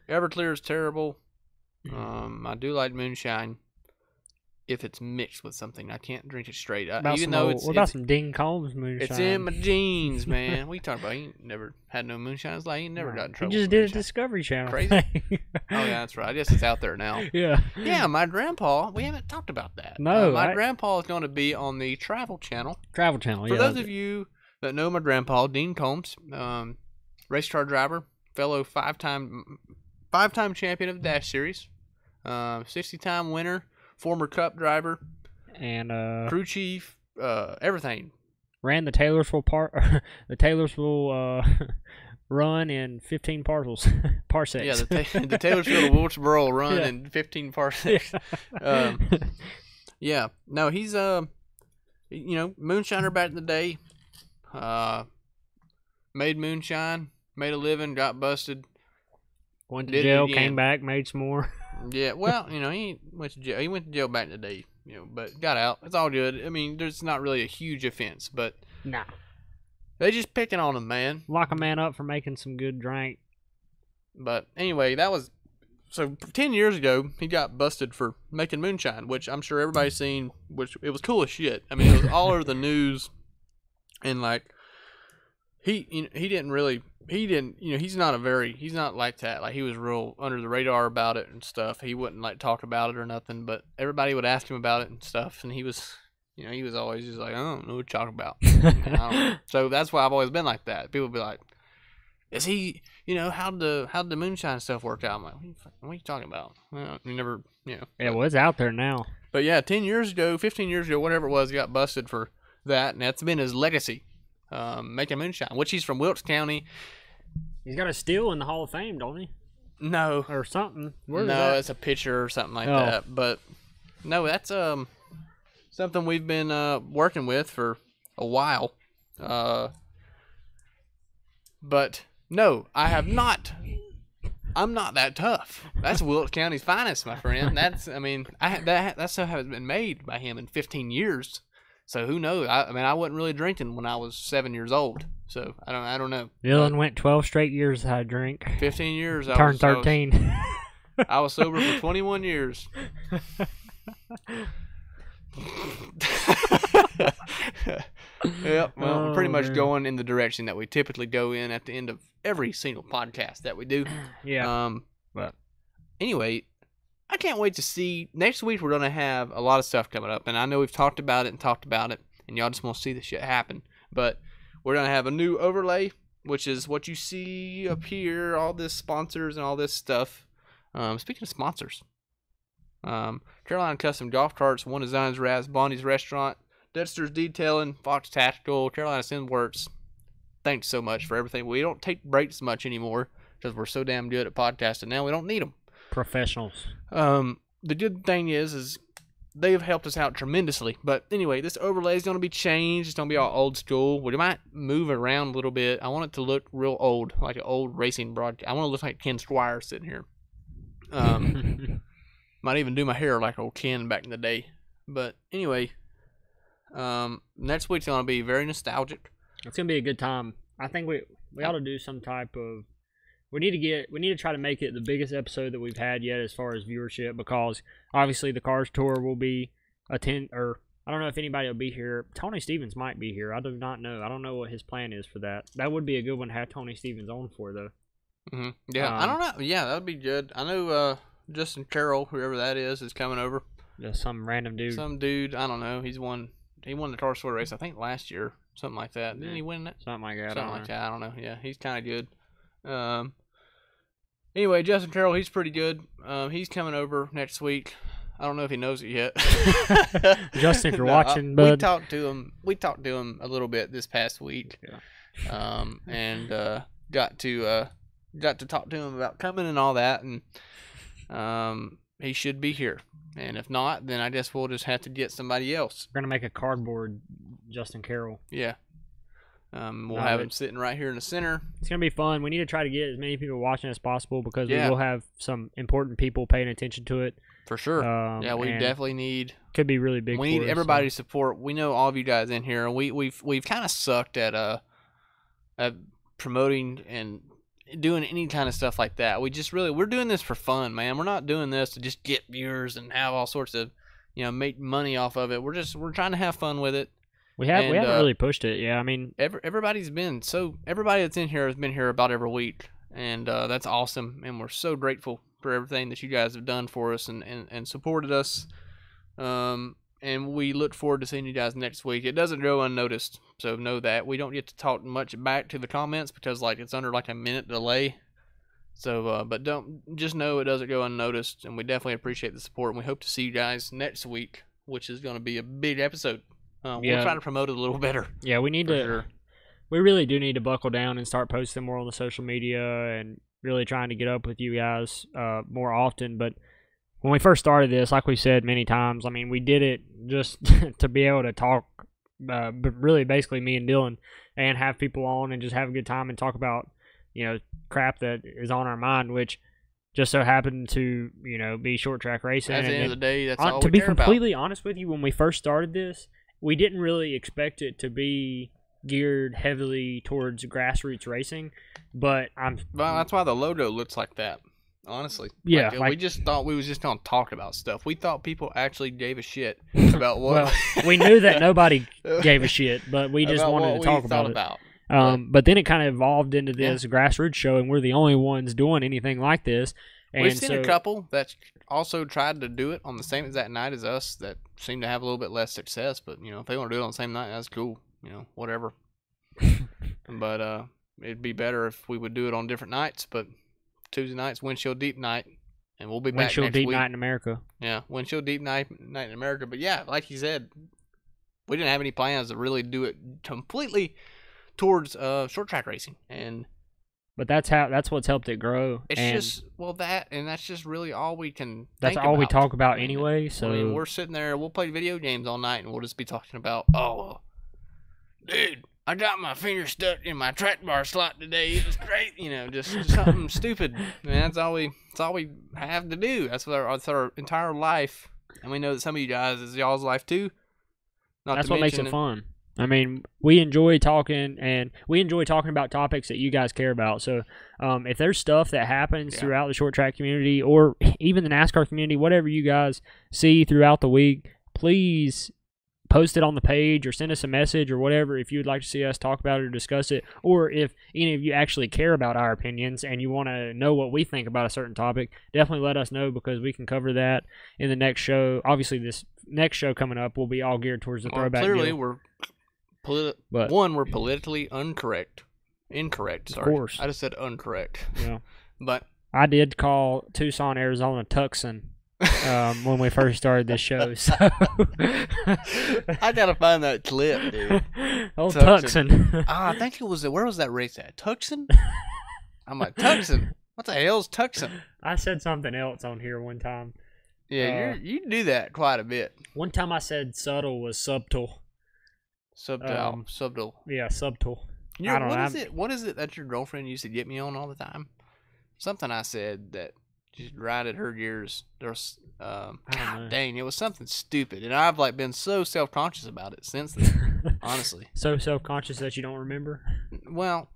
Everclear is terrible. I do like moonshine if it's mixed with something. I can't drink it straight. What about some Dean Combs moonshine? It's in my jeans, man. What you talking about? He ain't never had no moonshine. It's like he ain't never got in trouble. He just did a Discovery Channel. Crazy. Oh yeah, that's right. I guess it's out there now. Yeah. Yeah, my grandpa. We haven't talked about that. No, my grandpa is going to be on the Travel Channel. Travel Channel. For those of you that know my grandpa, Dean Combs, race car driver, fellow five-time champion of the Dash Series, 60-time winner. Former Cup driver, and crew chief, everything. Ran the Taylorsville run in 15 parsecs. Yeah, the Taylorsville to Wilkesboro run in 15 parsecs. Yeah. No, he's moonshiner back in the day. Made moonshine, made a living, got busted. Went to jail, came back, made some more. Yeah, well, he went to jail. He went to jail back in the day, but got out. It's all good. I mean, there's not really a huge offense, but nah, they just picking on him, man. Lock a man up for making some good drink. But anyway, that was 10 years ago. He got busted for making moonshine, which I'm sure everybody's seen. Which it was cool as shit. I mean, it was all over the news, and like he didn't. He's not like that. Like, he was real under the radar about it and stuff. He wouldn't like talk about it or nothing, but everybody would ask him about it and stuff. And he was always just like, I don't know what you're talking about. So that's why I've always been like that. People would be like, is he, how'd the moonshine stuff work out? I'm like, what are you talking about? Well, you never, Yeah, well, it's out there now. But yeah, 10 years ago, 15 years ago, whatever it was, he got busted for that. And that's been his legacy, making moonshine, which he's from Wilkes County. He's got a still in the Hall of Fame, don't he? No. Or something. No, it's a picture or something like that. But no, that's something we've been working with for a while. But no, I have not. I'm not that tough. That's Wilkes County's finest, my friend. That stuff hasn't been made by him in 15 years. So who knows? I wasn't really drinking when I was 7 years old. So I don't know. Dylan went 12 straight years without a drink. 15 years. Turned 13. I was sober for 21 years. Yep. Well, we're pretty much going in the direction that we typically go in at the end of every single podcast that we do. Yeah. But anyway, I can't wait to see. Next week we're gonna have a lot of stuff coming up, and I know we've talked about it, and y'all just want to see this shit happen. But we're gonna have a new overlay, which is what you see up here, all this sponsors and all this stuff. Speaking of sponsors, Carolina Custom Golf Carts, One Designs Raz, Bonnie's Restaurant, Dexter's Detailing, Fox Tactical, Carolina Sandworks. Thanks so much for everything. We don't take breaks much anymore because we're so damn good at podcasting now. We don't need them. Professionals. The good thing is they've helped us out tremendously. But anyway, this overlay is going to be changed. It's going to be all old school. We might move it around a little bit. I want it to look real old, like an old racing broadcast. I want to look like Ken Squire sitting here. Might even do my hair like old Ken back in the day. But anyway, next week's going to be very nostalgic. It's going to be a good time. I think we ought to do some type of... We need to try to make it the biggest episode that we've had yet as far as viewership, because obviously the Cars Tour will be I don't know if anybody will be here. Tony Stevens might be here. I do not know. I don't know what his plan is for that. That would be a good one to have Tony Stevens on for, though. Yeah, I don't know. Yeah, that would be good. I know Justin Carroll, whoever that is coming over. Just some random dude. Some dude. I don't know. He won the Tar Story race, I think, last year. Something like that. Didn't he win it? Something like that. Something like that. I don't know. Yeah, he's kind of good. Anyway, Justin Carroll, he's pretty good. He's coming over next week. I don't know if he knows it yet. Justin, if you're watching, bud. We talked to him a little bit this past week. Yeah. And got to talk to him about coming and all that, and he should be here. And if not, then I guess we'll just have to get somebody else. We're gonna make a cardboard Justin Carroll. Yeah. We'll have him sitting right here in the center. It's gonna be fun. We need to try to get as many people watching as possible because we will have some important people paying attention to it. For sure. Yeah, we definitely need. Could be really big. We need everybody's support. We know all of you guys in here, and we've kind of sucked at promoting and doing any kind of stuff like that. We're doing this for fun, man. We're not doing this to just get viewers and have all sorts of, make money off of it. We're trying to have fun with it. We haven't really pushed it. Yeah, I mean, everybody that's in here has been here about every week, and that's awesome. And we're so grateful for everything that you guys have done for us and supported us. And we look forward to seeing you guys next week. It doesn't go unnoticed, so know that. We don't get to talk much back to the comments because it's under a minute delay. So, but just know it doesn't go unnoticed, and we definitely appreciate the support. And we hope to see you guys next week, which is going to be a big episode. We'll try to promote it a little better. Yeah, we need to. Sure. We really do need to buckle down and start posting more on the social media and really trying to get up with you guys more often. But when we first started this, like we said many times, I mean, we did it just to be able to talk, but really basically me and Dylan, and have people on and just have a good time and talk about, crap that is on our mind, which just so happened to, be short track racing. At the end of the day, that's all we care about. To be completely honest with you, when we first started this, we didn't really expect it to be geared heavily towards grassroots racing, but that's why the logo looks like that. Honestly, yeah, we just thought we was just gonna talk about stuff. We thought people actually gave a shit about what. Well, we knew that nobody gave a shit, but we just wanted to talk about it. But then it kind of evolved into this grassroots show, and we're the only ones doing anything like this. And we've seen a couple that also tried to do it on the same exact night as us that seem to have a little bit less success. But if they want to do it on the same night, that's cool. Whatever. But it'd be better if we would do it on different nights. But Tuesday night's Windshield Deep Night, and we'll be back next week. Windshield Deep Night in America. Yeah, Windshield Deep Night in America. But yeah, like you said, we didn't have any plans to really do it completely towards short track racing, but that's what's helped it grow. It's that's just really all we can. That's all we talk about anyway. So we're sitting there, we'll play video games all night, and we'll just be talking about, oh, dude, I got my finger stuck in my track bar slot today. It was great, just something stupid. And that's all we have to do. That's our entire life, and we know that some of you guys is y'all's life too. That's what makes it fun. I mean, we enjoy talking, and we enjoy talking about topics that you guys care about. So, if there's stuff that happens throughout the short track community, or even the NASCAR community, whatever you guys see throughout the week, please post it on the page or send us a message or whatever if you would like to see us talk about it or discuss it, or if any of you actually care about our opinions and you want to know what we think about a certain topic, definitely let us know because we can cover that in the next show. Obviously, this next show coming up will be all geared towards the throwback clearly, deal. We're politically incorrect. Sorry, of course. I just said incorrect. Yeah, but I did call Tucson, Arizona, Tucson when we first started this show. So I gotta find that clip, dude. Oh, Tucson. I think it was. Where was that race at? Tucson. I'm like, Tucson. What the hell's Tucson? I said something else on here one time. Yeah, you do that quite a bit. One time I said subtle was subtle. Subtle. Yeah, subtle. I don't know. What is it that your girlfriend used to get me on all the time? Something I said that just right at her gears. There's, God dang, it was something stupid, and I've been so self-conscious about it since then. Honestly, so self-conscious that you don't remember. Well,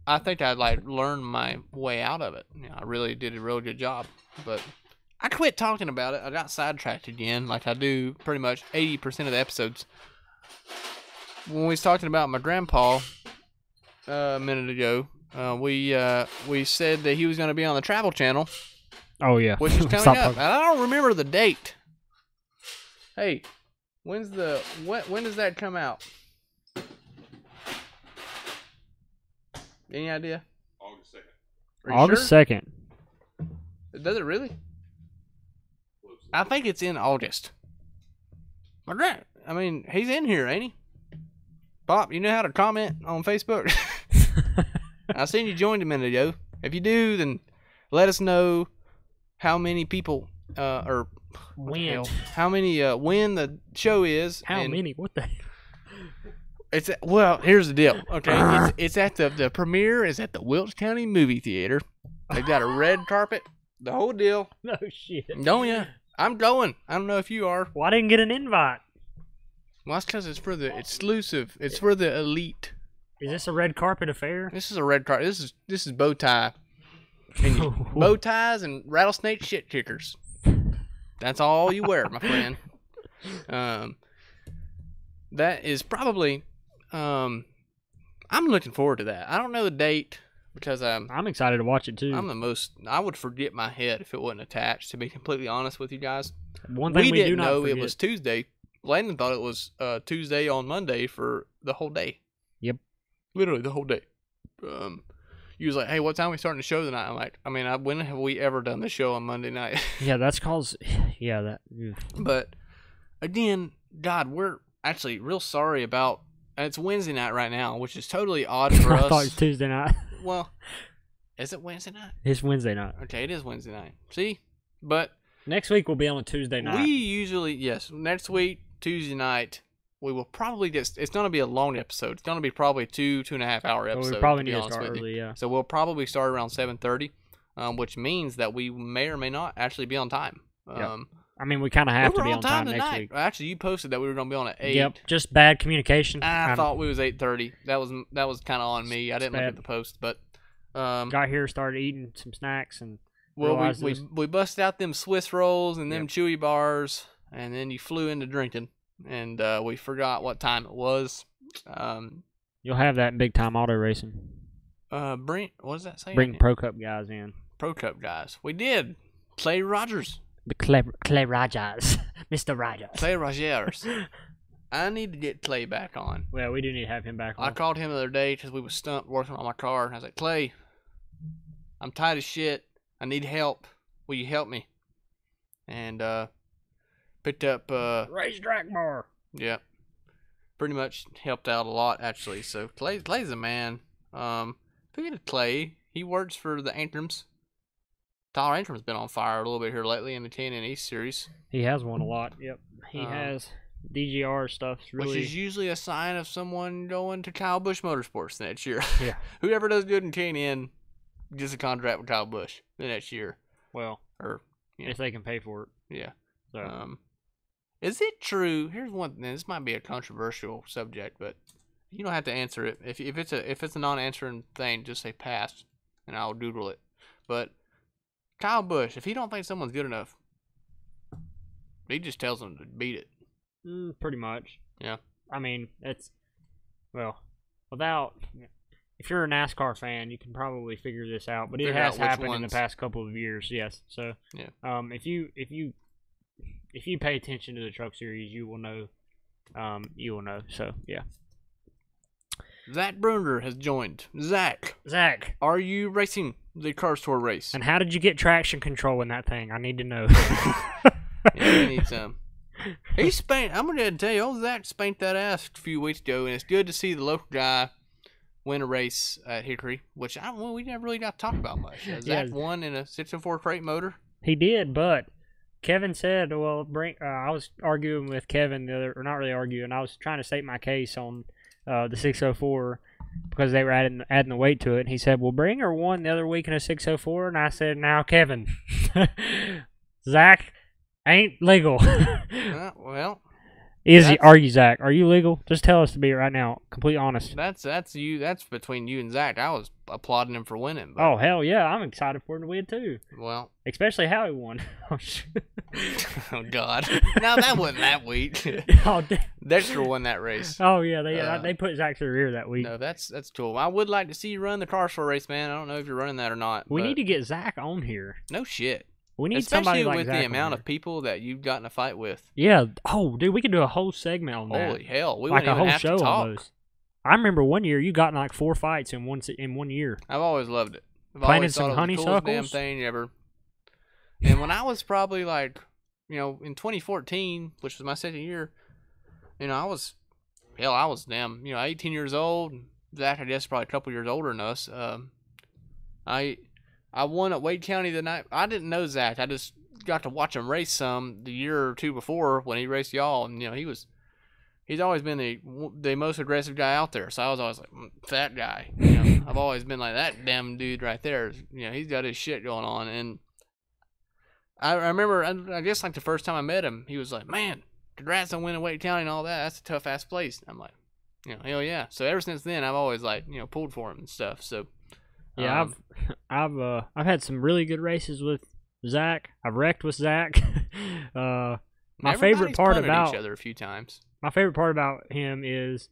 I think I learned my way out of it. I really did a real good job, but I quit talking about it. I got sidetracked again, like I do pretty much 80% of the episodes. When we was talking about my grandpa a minute ago, we said that he was going to be on the Travel Channel. Oh yeah, which is coming up. And I don't remember the date. Hey, when does that come out? Any idea? August 2nd. August 2nd. Does it really? I think it's in August. I mean, he's in here, ain't he? Pop, you know how to comment on Facebook? I seen you joined a minute ago. If you do, then let us know how many people when the show is. How many? What the? Well, here's the deal. Okay, it's at the premiere is at the Wilkes County Movie Theater. They've got a red carpet, the whole deal. No shit. Oh yeah, I'm going. I don't know if you are. Well, I didn't get an invite. Well, that's because it's for the exclusive. It's for the elite. Is this a red carpet affair? This is a red carpet. This is bow tie. And bow ties and rattlesnake shit kickers. That's all you wear, my friend. That is probably. I'm looking forward to that. I don't know the date because I'm excited to watch it too. I would forget my head if it wasn't attached. To be completely honest with you guys, one thing we didn't do not know forget. It was Tuesday. Landon thought it was Tuesday on Monday for the whole day. Yep, literally the whole day. He was like, "Hey, what time are we starting the show tonight?" I'm like, when have we ever done the show on Monday night? Yeah, that's cause. Yeah, that. But again, God, we're actually real sorry about. And it's Wednesday night right now, which is totally odd for us. I thought it was Tuesday night. Well, is it Wednesday night? It's Wednesday night. Okay, it is Wednesday night. See, but next week will be on a Tuesday night. We usually next week Tuesday night. We will probably it's going to be a long episode. It's going to be probably 2.5 hour episode. We probably need to start early, yeah. So we'll probably start around 7:30, which means that we may or may not actually be on time. Yep. I mean, we kind of have to be on time next week. Actually, you posted that we were going to be on at 8. Yep, just bad communication. I thought we was 8:30. That was kind of on me. I didn't look at the post, but got here, started eating some snacks, and we busted out them Swiss rolls and them Chewy bars, and then you flew into drinking. And we forgot what time it was. You'll have that in big time auto racing. What does that say? Bring Pro Cup guys in. Pro Cup guys. We did. Clay Rogers. The Clay Rogers. Mr. Rogers. Clay Rogers. I need to get Clay back on. Well, we do need to have him back on. I called him the other day because we was stumped working on my car. And I was like, Clay, I'm tired of shit. I need help. Will you help me? And, picked up racetrack bar. Yeah, pretty much helped out a lot actually. So Clay's a man. Speaking of Clay, he works for the Antrams. Tyler Antrim's been on fire a little bit here lately in the K&N East series. He has won a lot. Yep, he has. DGR stuff's really, which is usually a sign of someone going to Kyle Busch Motorsports next year. Yeah, whoever does good in K&N gets a contract with Kyle Busch the next year. Well, if they can pay for it. Yeah. So. Is it true? Here's one thing. This might be a controversial subject, but you don't have to answer it. If it's a non-answering thing, just say pass, and I'll doodle it. But Kyle Busch, if he don't think someone's good enough, he just tells them to beat it. Pretty much. Yeah. I mean, it's if you're a NASCAR fan, you can probably figure this out. But it has happened in the past couple of years. Yes. So yeah. If you pay attention to the Truck Series, you will know. So, yeah. Zach Bruner has joined. Zach, are you racing the Cars Tour race? And how did you get traction control in that thing? I need to know. Yeah, he needs some. He spanked. I'm gonna tell you, Zach spanked that ass a few weeks ago, and it's good to see the local guy win a race at Hickory, which we never really got to talk about much. Zach won in a 604 crate motor. He did, but Kevin said, well, I was arguing with Kevin or not really arguing. I was trying to state my case on the 604 because they were adding the weight to it. And he said, well, Bringer won the other week in a 604. And I said, now, Kevin, Zach ain't legal. Well, Are you Zach? Are you legal? Just tell us to be right now. Completely honest. That's you. That's between you and Zach. I was applauding him for winning. But, Oh hell yeah! I'm excited for him to win too. well, especially how he won. oh God! No, that wasn't that week. Oh, Dexter won that race. Oh yeah, they put Zach to the rear that week. No, that's cool. I would like to see you run the Cars for a race, man. I don't know if you're running that or not. We need to get Zach on here. No shit. We need Especially somebody like with Zach the amount of people that you've gotten a fight with. Yeah. Oh, dude, we could do a whole segment on that. Holy hell, we like wouldn't a even whole have show to talk. almost. I remember one year you got in like 4 fights in one year. I've always loved it. I've Planted always thought some it was the coolest damn honeysuckles? thing ever. And when I was probably like, in 2014, which was my second year, I was damn, 18 years old. Zach, I guess, probably a couple years older than us. I won at Wade County the night. I didn't know Zach. I just got to watch him race some the year or two before when he raced y'all, and he's always been the most aggressive guy out there. So I was always like, that guy. I've always been like, that damn dude right there. He's got his shit going on. And I remember, I guess like the first time I met him, he was like, man, congrats on winning Wade County and all that. That's a tough ass place. I'm like, hell yeah. So ever since then, I've always like, pulled for him and stuff. So yeah, I've had some really good races with Zach. I've wrecked with Zach. My favorite part about each other a few times. My favorite part about him is,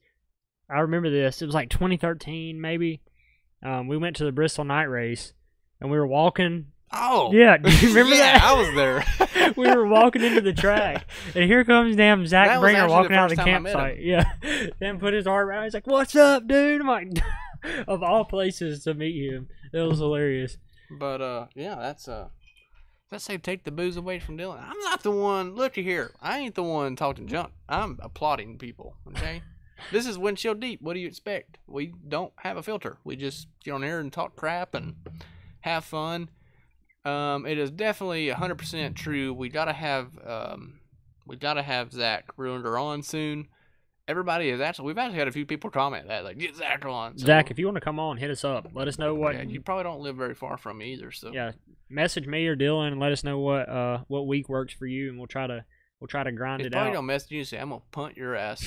I remember this. It was like 2013, maybe. We went to the Bristol night race, and we were walking. Oh, yeah. Do you remember that? I was there. We were walking into the track, and here comes damn Zach Bringer walking out of the campsite. Yeah, then put his arm around. He's like, "What's up, dude?" I'm like, of all places to meet him, it was hilarious. But yeah, let's say take the booze away from Dylan. I'm not the one. Looky here, I ain't the one talking junk. I'm applauding people. Okay, this is Windshield Deep. What do you expect? We don't have a filter. We just get on here and talk crap and have fun. It is definitely 100% true. We gotta have Zach Ruender on soon. Everybody is we've actually had a few people comment that, like, get Zach on. So, Zach, if you want to come on, hit us up. Let us know what. Yeah, you probably don't live very far from me either, so yeah, message me or Dylan and let us know what week works for you, and we'll try to grind it out. Probably gonna message you and say, I'm gonna punt your ass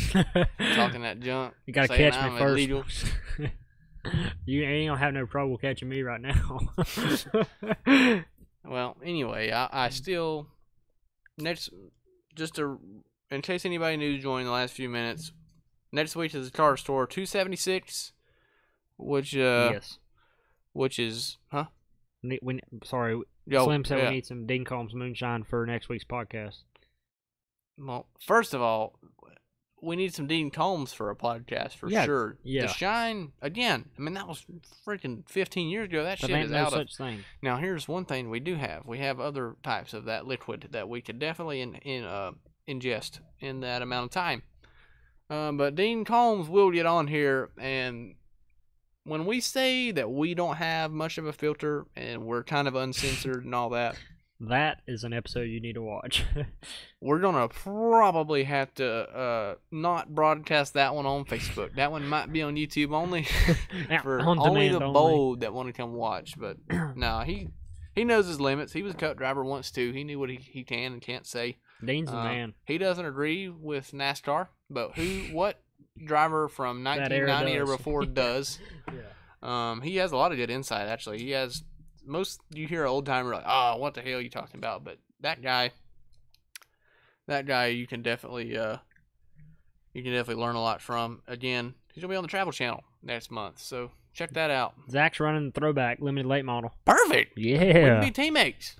talking that junk. You gotta catch me first. Illegal. You ain't gonna have no trouble catching me right now. Well, anyway, I still in case anybody new joined the last few minutes, next week is the car store 276, which yes, which is Slim said we need some Dean Combs moonshine for next week's podcast. Well, first of all, we need some Dean Combs for a podcast for sure. Yeah. The Shine, again, I mean, that was freaking 15 years ago. That shit is out of... thing. Now, here's one thing we do have. We have other types of that liquid that we could definitely ingest in that amount of time. But Dean Combs will get on here, and when we say that we don't have much of a filter and we're kind of uncensored and all that, that is an episode you need to watch. We're gonna probably have to not broadcast that one on Facebook. That one might be on YouTube only for only the bold that want to come watch. But no, he knows his limits. He was a cup driver once too. He knew what he can and can't say. Dean's a man. He doesn't agree with NASCAR, but what driver from 1990 or before does? Yeah. He has a lot of good insight. Actually, he has. Most you hear an old timer like, oh, what the hell are you talking about? But that guy, you can definitely learn a lot from. Again, he's gonna be on the Travel Channel next month, so check that out. Zach's running the throwback limited late model. Perfect. Yeah. We can be teammates.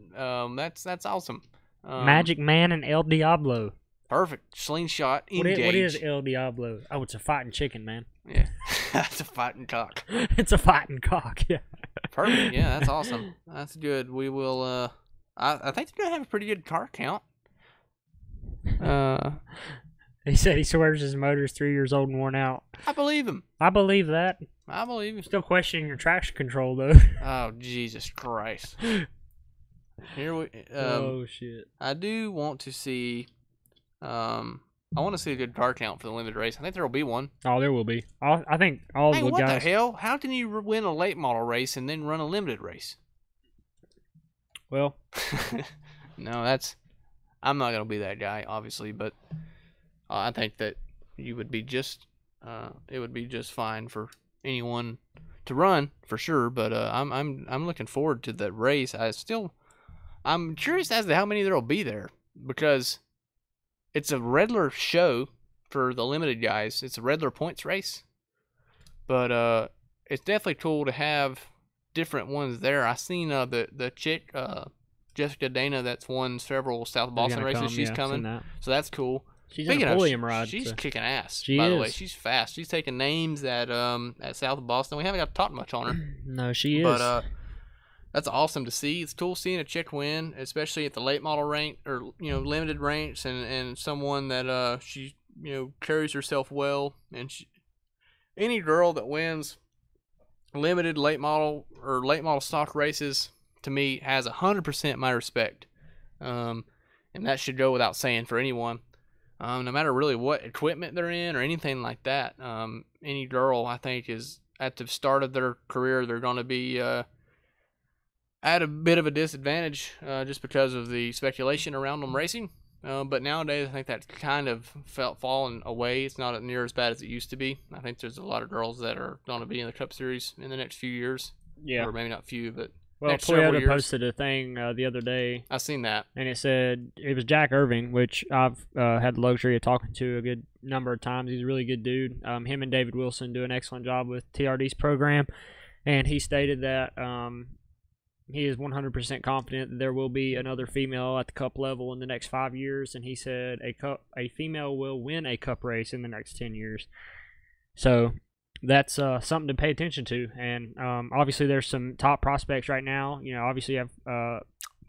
That's awesome. Magic Man and El Diablo. Perfect. Slingshot. Engage. What is El Diablo? Oh, it's a fighting chicken, man. Yeah. That's a fighting cock. It's a fighting cock, yeah. Perfect. Yeah, that's awesome. That's good. We will, I think they're going to have a pretty good car count. He said he swears his motor's 3 years old and worn out. I believe him. I believe that. I believe him. Still questioning your traction control, though. Oh, Jesus Christ. Here we, oh, shit. I do want to see, I want to see a good car count for the limited race. I think there will be one. Oh, there will be. I think all the guys... what the hell? How can you win a late model race and then run a limited race? Well... No, I'm not going to be that guy, obviously, but I think that you would be just it would be just fine for anyone to run for sure. But I'm looking forward to that race. I'm curious as to how many there'll be there because it's a regular show for the limited guys. It's a regular points race, but it's definitely cool to have different ones there. I seen the chick Jessica Dana that's won several South Boston races. She's coming, so that's cool. She's in a podium ride. She's kicking ass. She by is. the way, she's fast. She's taking names at South Boston. We haven't got to talk much on her. No, she is. But that's awesome to see. It's cool seeing a chick win, especially at the late model rank or limited ranks, and someone that she carries herself well. And any girl that wins limited late model stock races to me has 100% my respect, and that should go without saying for anyone. No matter really what equipment they're in or anything like that, any girl I think is at the start of their career, they're going to be at a bit of a disadvantage just because of the speculation around them racing. But nowadays, I think that's kind of fallen away. It's not near as bad as it used to be. I think there's a lot of girls that are going to be in the Cup Series in the next few years. Yeah. Or maybe not few, but next Toyota posted a thing the other day. I seen that. And it said, it was Jack Irving, which I've had the luxury of talking to a good number of times. He's a really good dude. Him and David Wilson do an excellent job with TRD's program. And he stated that he is 100% confident that there will be another female at the Cup level in the next 5 years, and he said a female will win a Cup race in the next 10 years. So that's something to pay attention to, and obviously there's some top prospects right now. Obviously you have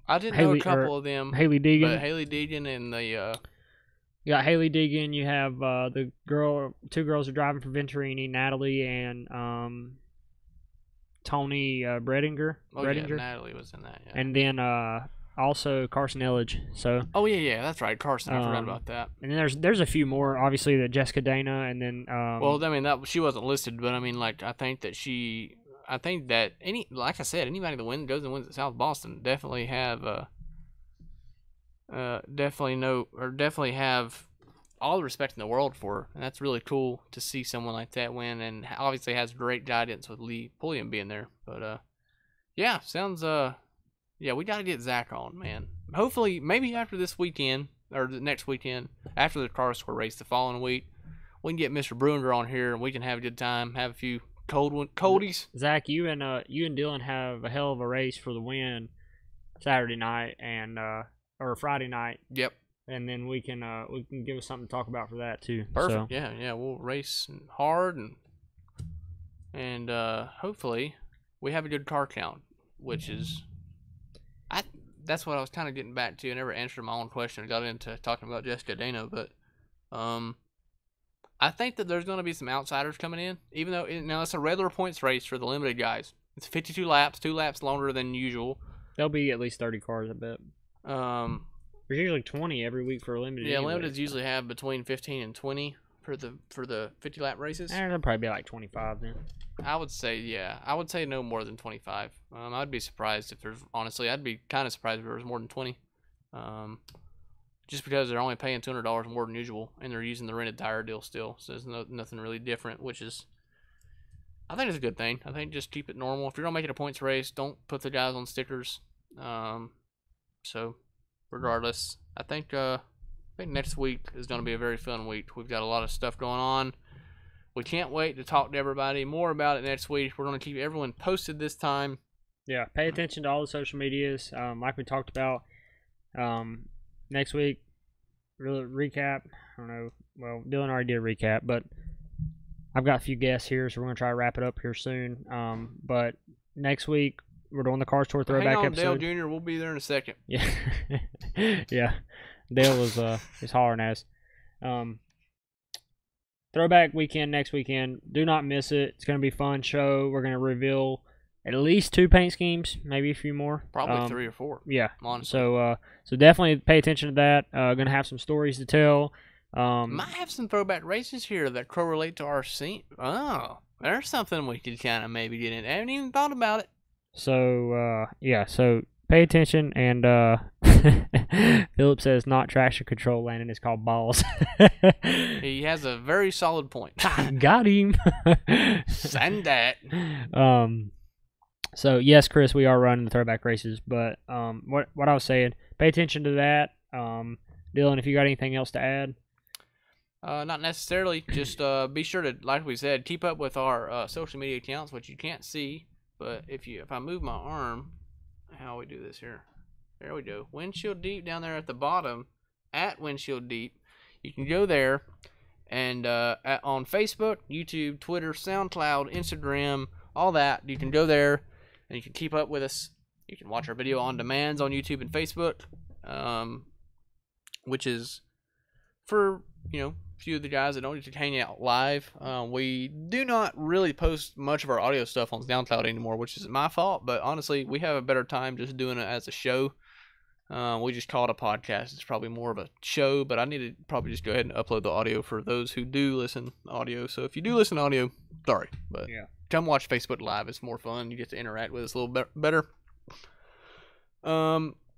I didn't know a couple of them. Hailie Deegan. But Hailie Deegan and the you got Hailie Deegan. You have the two girls are driving for Venturini, Natalie and Tony Bredinger. Yeah, Natalie was in that. Yeah. And then also Carson Elledge. So. Oh yeah, that's right, Carson. I forgot about that. And then there's a few more. Obviously, that Jessica Dana, and then. Well, I mean that she wasn't listed, but I mean I think that like I said, anybody that goes and wins at South Boston definitely have definitely have all the respect in the world for her, and that's really cool to see someone like that win, and obviously has great guidance with Lee Pulliam being there. But yeah, sounds we got to get Zach on, man. Hopefully, maybe after this weekend or the next weekend, after the car score race the following week, we can get Mr. Bruinger on here and we can have a good time, have a few coldies. Zach, you and Dylan have a hell of a race for the win Saturday night and or Friday night. Yep. And then we can give us something to talk about for that too. Perfect. So. Yeah. We'll race hard and hopefully we have a good car count, which is that's what I was kind of getting back to. I never answered my own question. I got into talking about Jessica Dana, but I think that there's going to be some outsiders coming in, even though now it's a regular points race for the limited guys. It's 52 laps, 2 laps longer than usual. There'll be at least 30 cars, I bet. There's usually 20 every week for a limited. Yeah, limiteds usually have between 15 and 20 for the 50 lap races. There'll probably be like 25 then. I would say no more than 25. I'd be surprised if there's I'd be kind of surprised if there was more than 20. Just because they're only paying $200 more than usual, and they're using the rented tire deal still, so there's nothing really different, which is, I think it's a good thing. I think just keep it normal. If you're gonna make it a points race, don't put the guys on stickers. So. Regardless, I think next week is going to be a very fun week. We've got a lot of stuff going on. We can't wait to talk to everybody more about it next week. We're going to keep everyone posted this time. Yeah, pay attention to all the social medias. Like we talked about, next week, really recap. I don't know. Well, Dylan already did a recap, but I've got a few guests here, so we're going to try to wrap it up here soon. But next week, we're doing the Cars Tour throwback episode. Dale Jr. We'll be there in a second. Yeah, yeah. Dale is hollering at us. Throwback weekend next weekend. Do not miss it. It's going to be a fun show. We're going to reveal at least 2 paint schemes, maybe a few more. Probably 3 or 4. Yeah. Honestly. So definitely pay attention to that. Going to have some stories to tell. Might have some throwback races here that correlate to our scene. Oh, there's something we could kind of maybe get in. I haven't even thought about it. So, so pay attention and Philip says not traction control, Landon. It's called balls. He has a very solid point. Got him. Send that. So yes, Chris, we are running the throwback races, but what I was saying, pay attention to that. Dylan, if you got anything else to add? Not necessarily. Just be sure to, like we said, keep up with our social media accounts, which you can't see. But if I move my arm, how we do this here? There we go. Windshield Deep down there at the bottom, at Windshield Deep. You can go there, and on Facebook, YouTube, Twitter, SoundCloud, Instagram, all that. You can go there, and you can keep up with us. You can watch our video on demands on YouTube and Facebook, which is for, a few of the guys that don't get to hang out live. We do not really post much of our audio stuff on SoundCloud anymore, which is my fault, but honestly, we have a better time just doing it as a show. We just call it a podcast. It's probably more of a show, but I need to probably just go ahead and upload the audio for those who do listen to audio. So if you do listen to audio, sorry, but come watch Facebook Live. It's more fun. You get to interact with us a little better.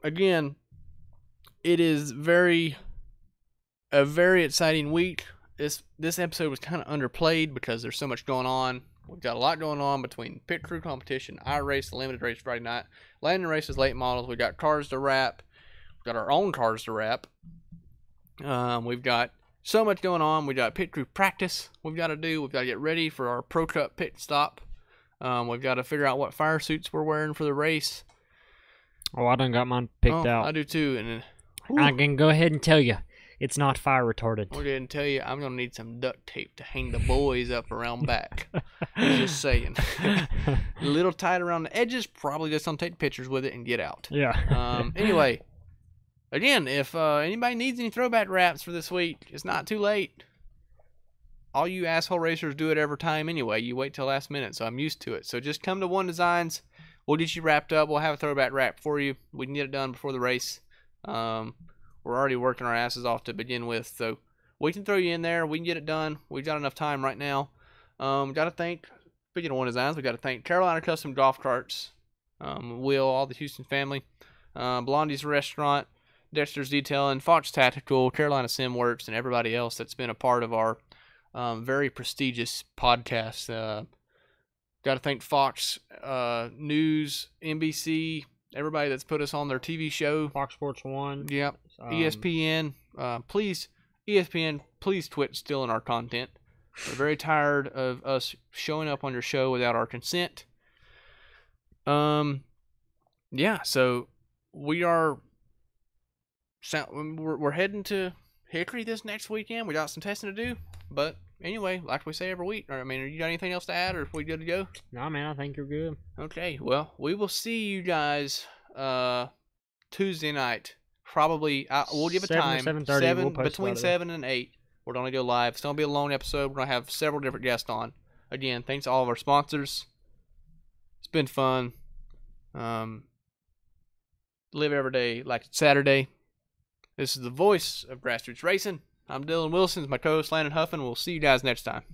Again, it is a very exciting week. This episode was kind of underplayed because there's so much going on. We've got a lot going on between pit crew competition, our race, the limited race Friday night, landing races, late models. We've got cars to wrap. We've got our own cars to wrap. We've got so much going on. We've got pit crew practice we've got to do. We've got to get ready for our Pro Cup pit stop. We've got to figure out what fire suits we're wearing for the race. Oh, I done got mine picked out. I do too. And I can go ahead and tell you, it's not fire retardant. I'll go ahead and tell you, I'm going to need some duct tape to hang the boys up around back. Just saying. A little tight around the edges. Probably just going to take pictures with it and get out. Yeah. Anyway, again, if anybody needs any throwback wraps for this week, it's not too late. All you asshole racers do it every time anyway. You wait till last minute, so I'm used to it. So just come to One Designs. We'll get you wrapped up. We'll have a throwback wrap for you. We can get it done before the race. We're already working our asses off to begin with, so we can throw you in there. We can get it done. We've got enough time right now. Got to thank, speaking of One Designs, we got to thank Carolina Custom Golf Carts, Will, all the Houston family, Blondie's Restaurant, Dexter's Detailing, Fox Tactical, Carolina Sim Works, and everybody else that's been a part of our very prestigious podcast. Got to thank Fox News, NBC, everybody that's put us on their TV show. Fox Sports 1. Yep. ESPN. Please, ESPN, please quit stealing our content. We're very tired of us showing up on your show without our consent. Yeah, so we're heading to Hickory this next weekend. We got some testing to do, but anyway, like we say every week. You got anything else to add, or are we good to go? No, man, I think you're good. Okay, well, we will see you guys Tuesday night. Probably, we'll give a 7 time. to 7:30. Between 7 and 8. We're going to go live. It's going to be a long episode. We're going to have several different guests on. Again, thanks to all of our sponsors. It's been fun. Live every day like it's Saturday. This is the voice of Grassroots Racing. I'm Dylan Wilson. My co-host Landon Huffin. We'll see you guys next time.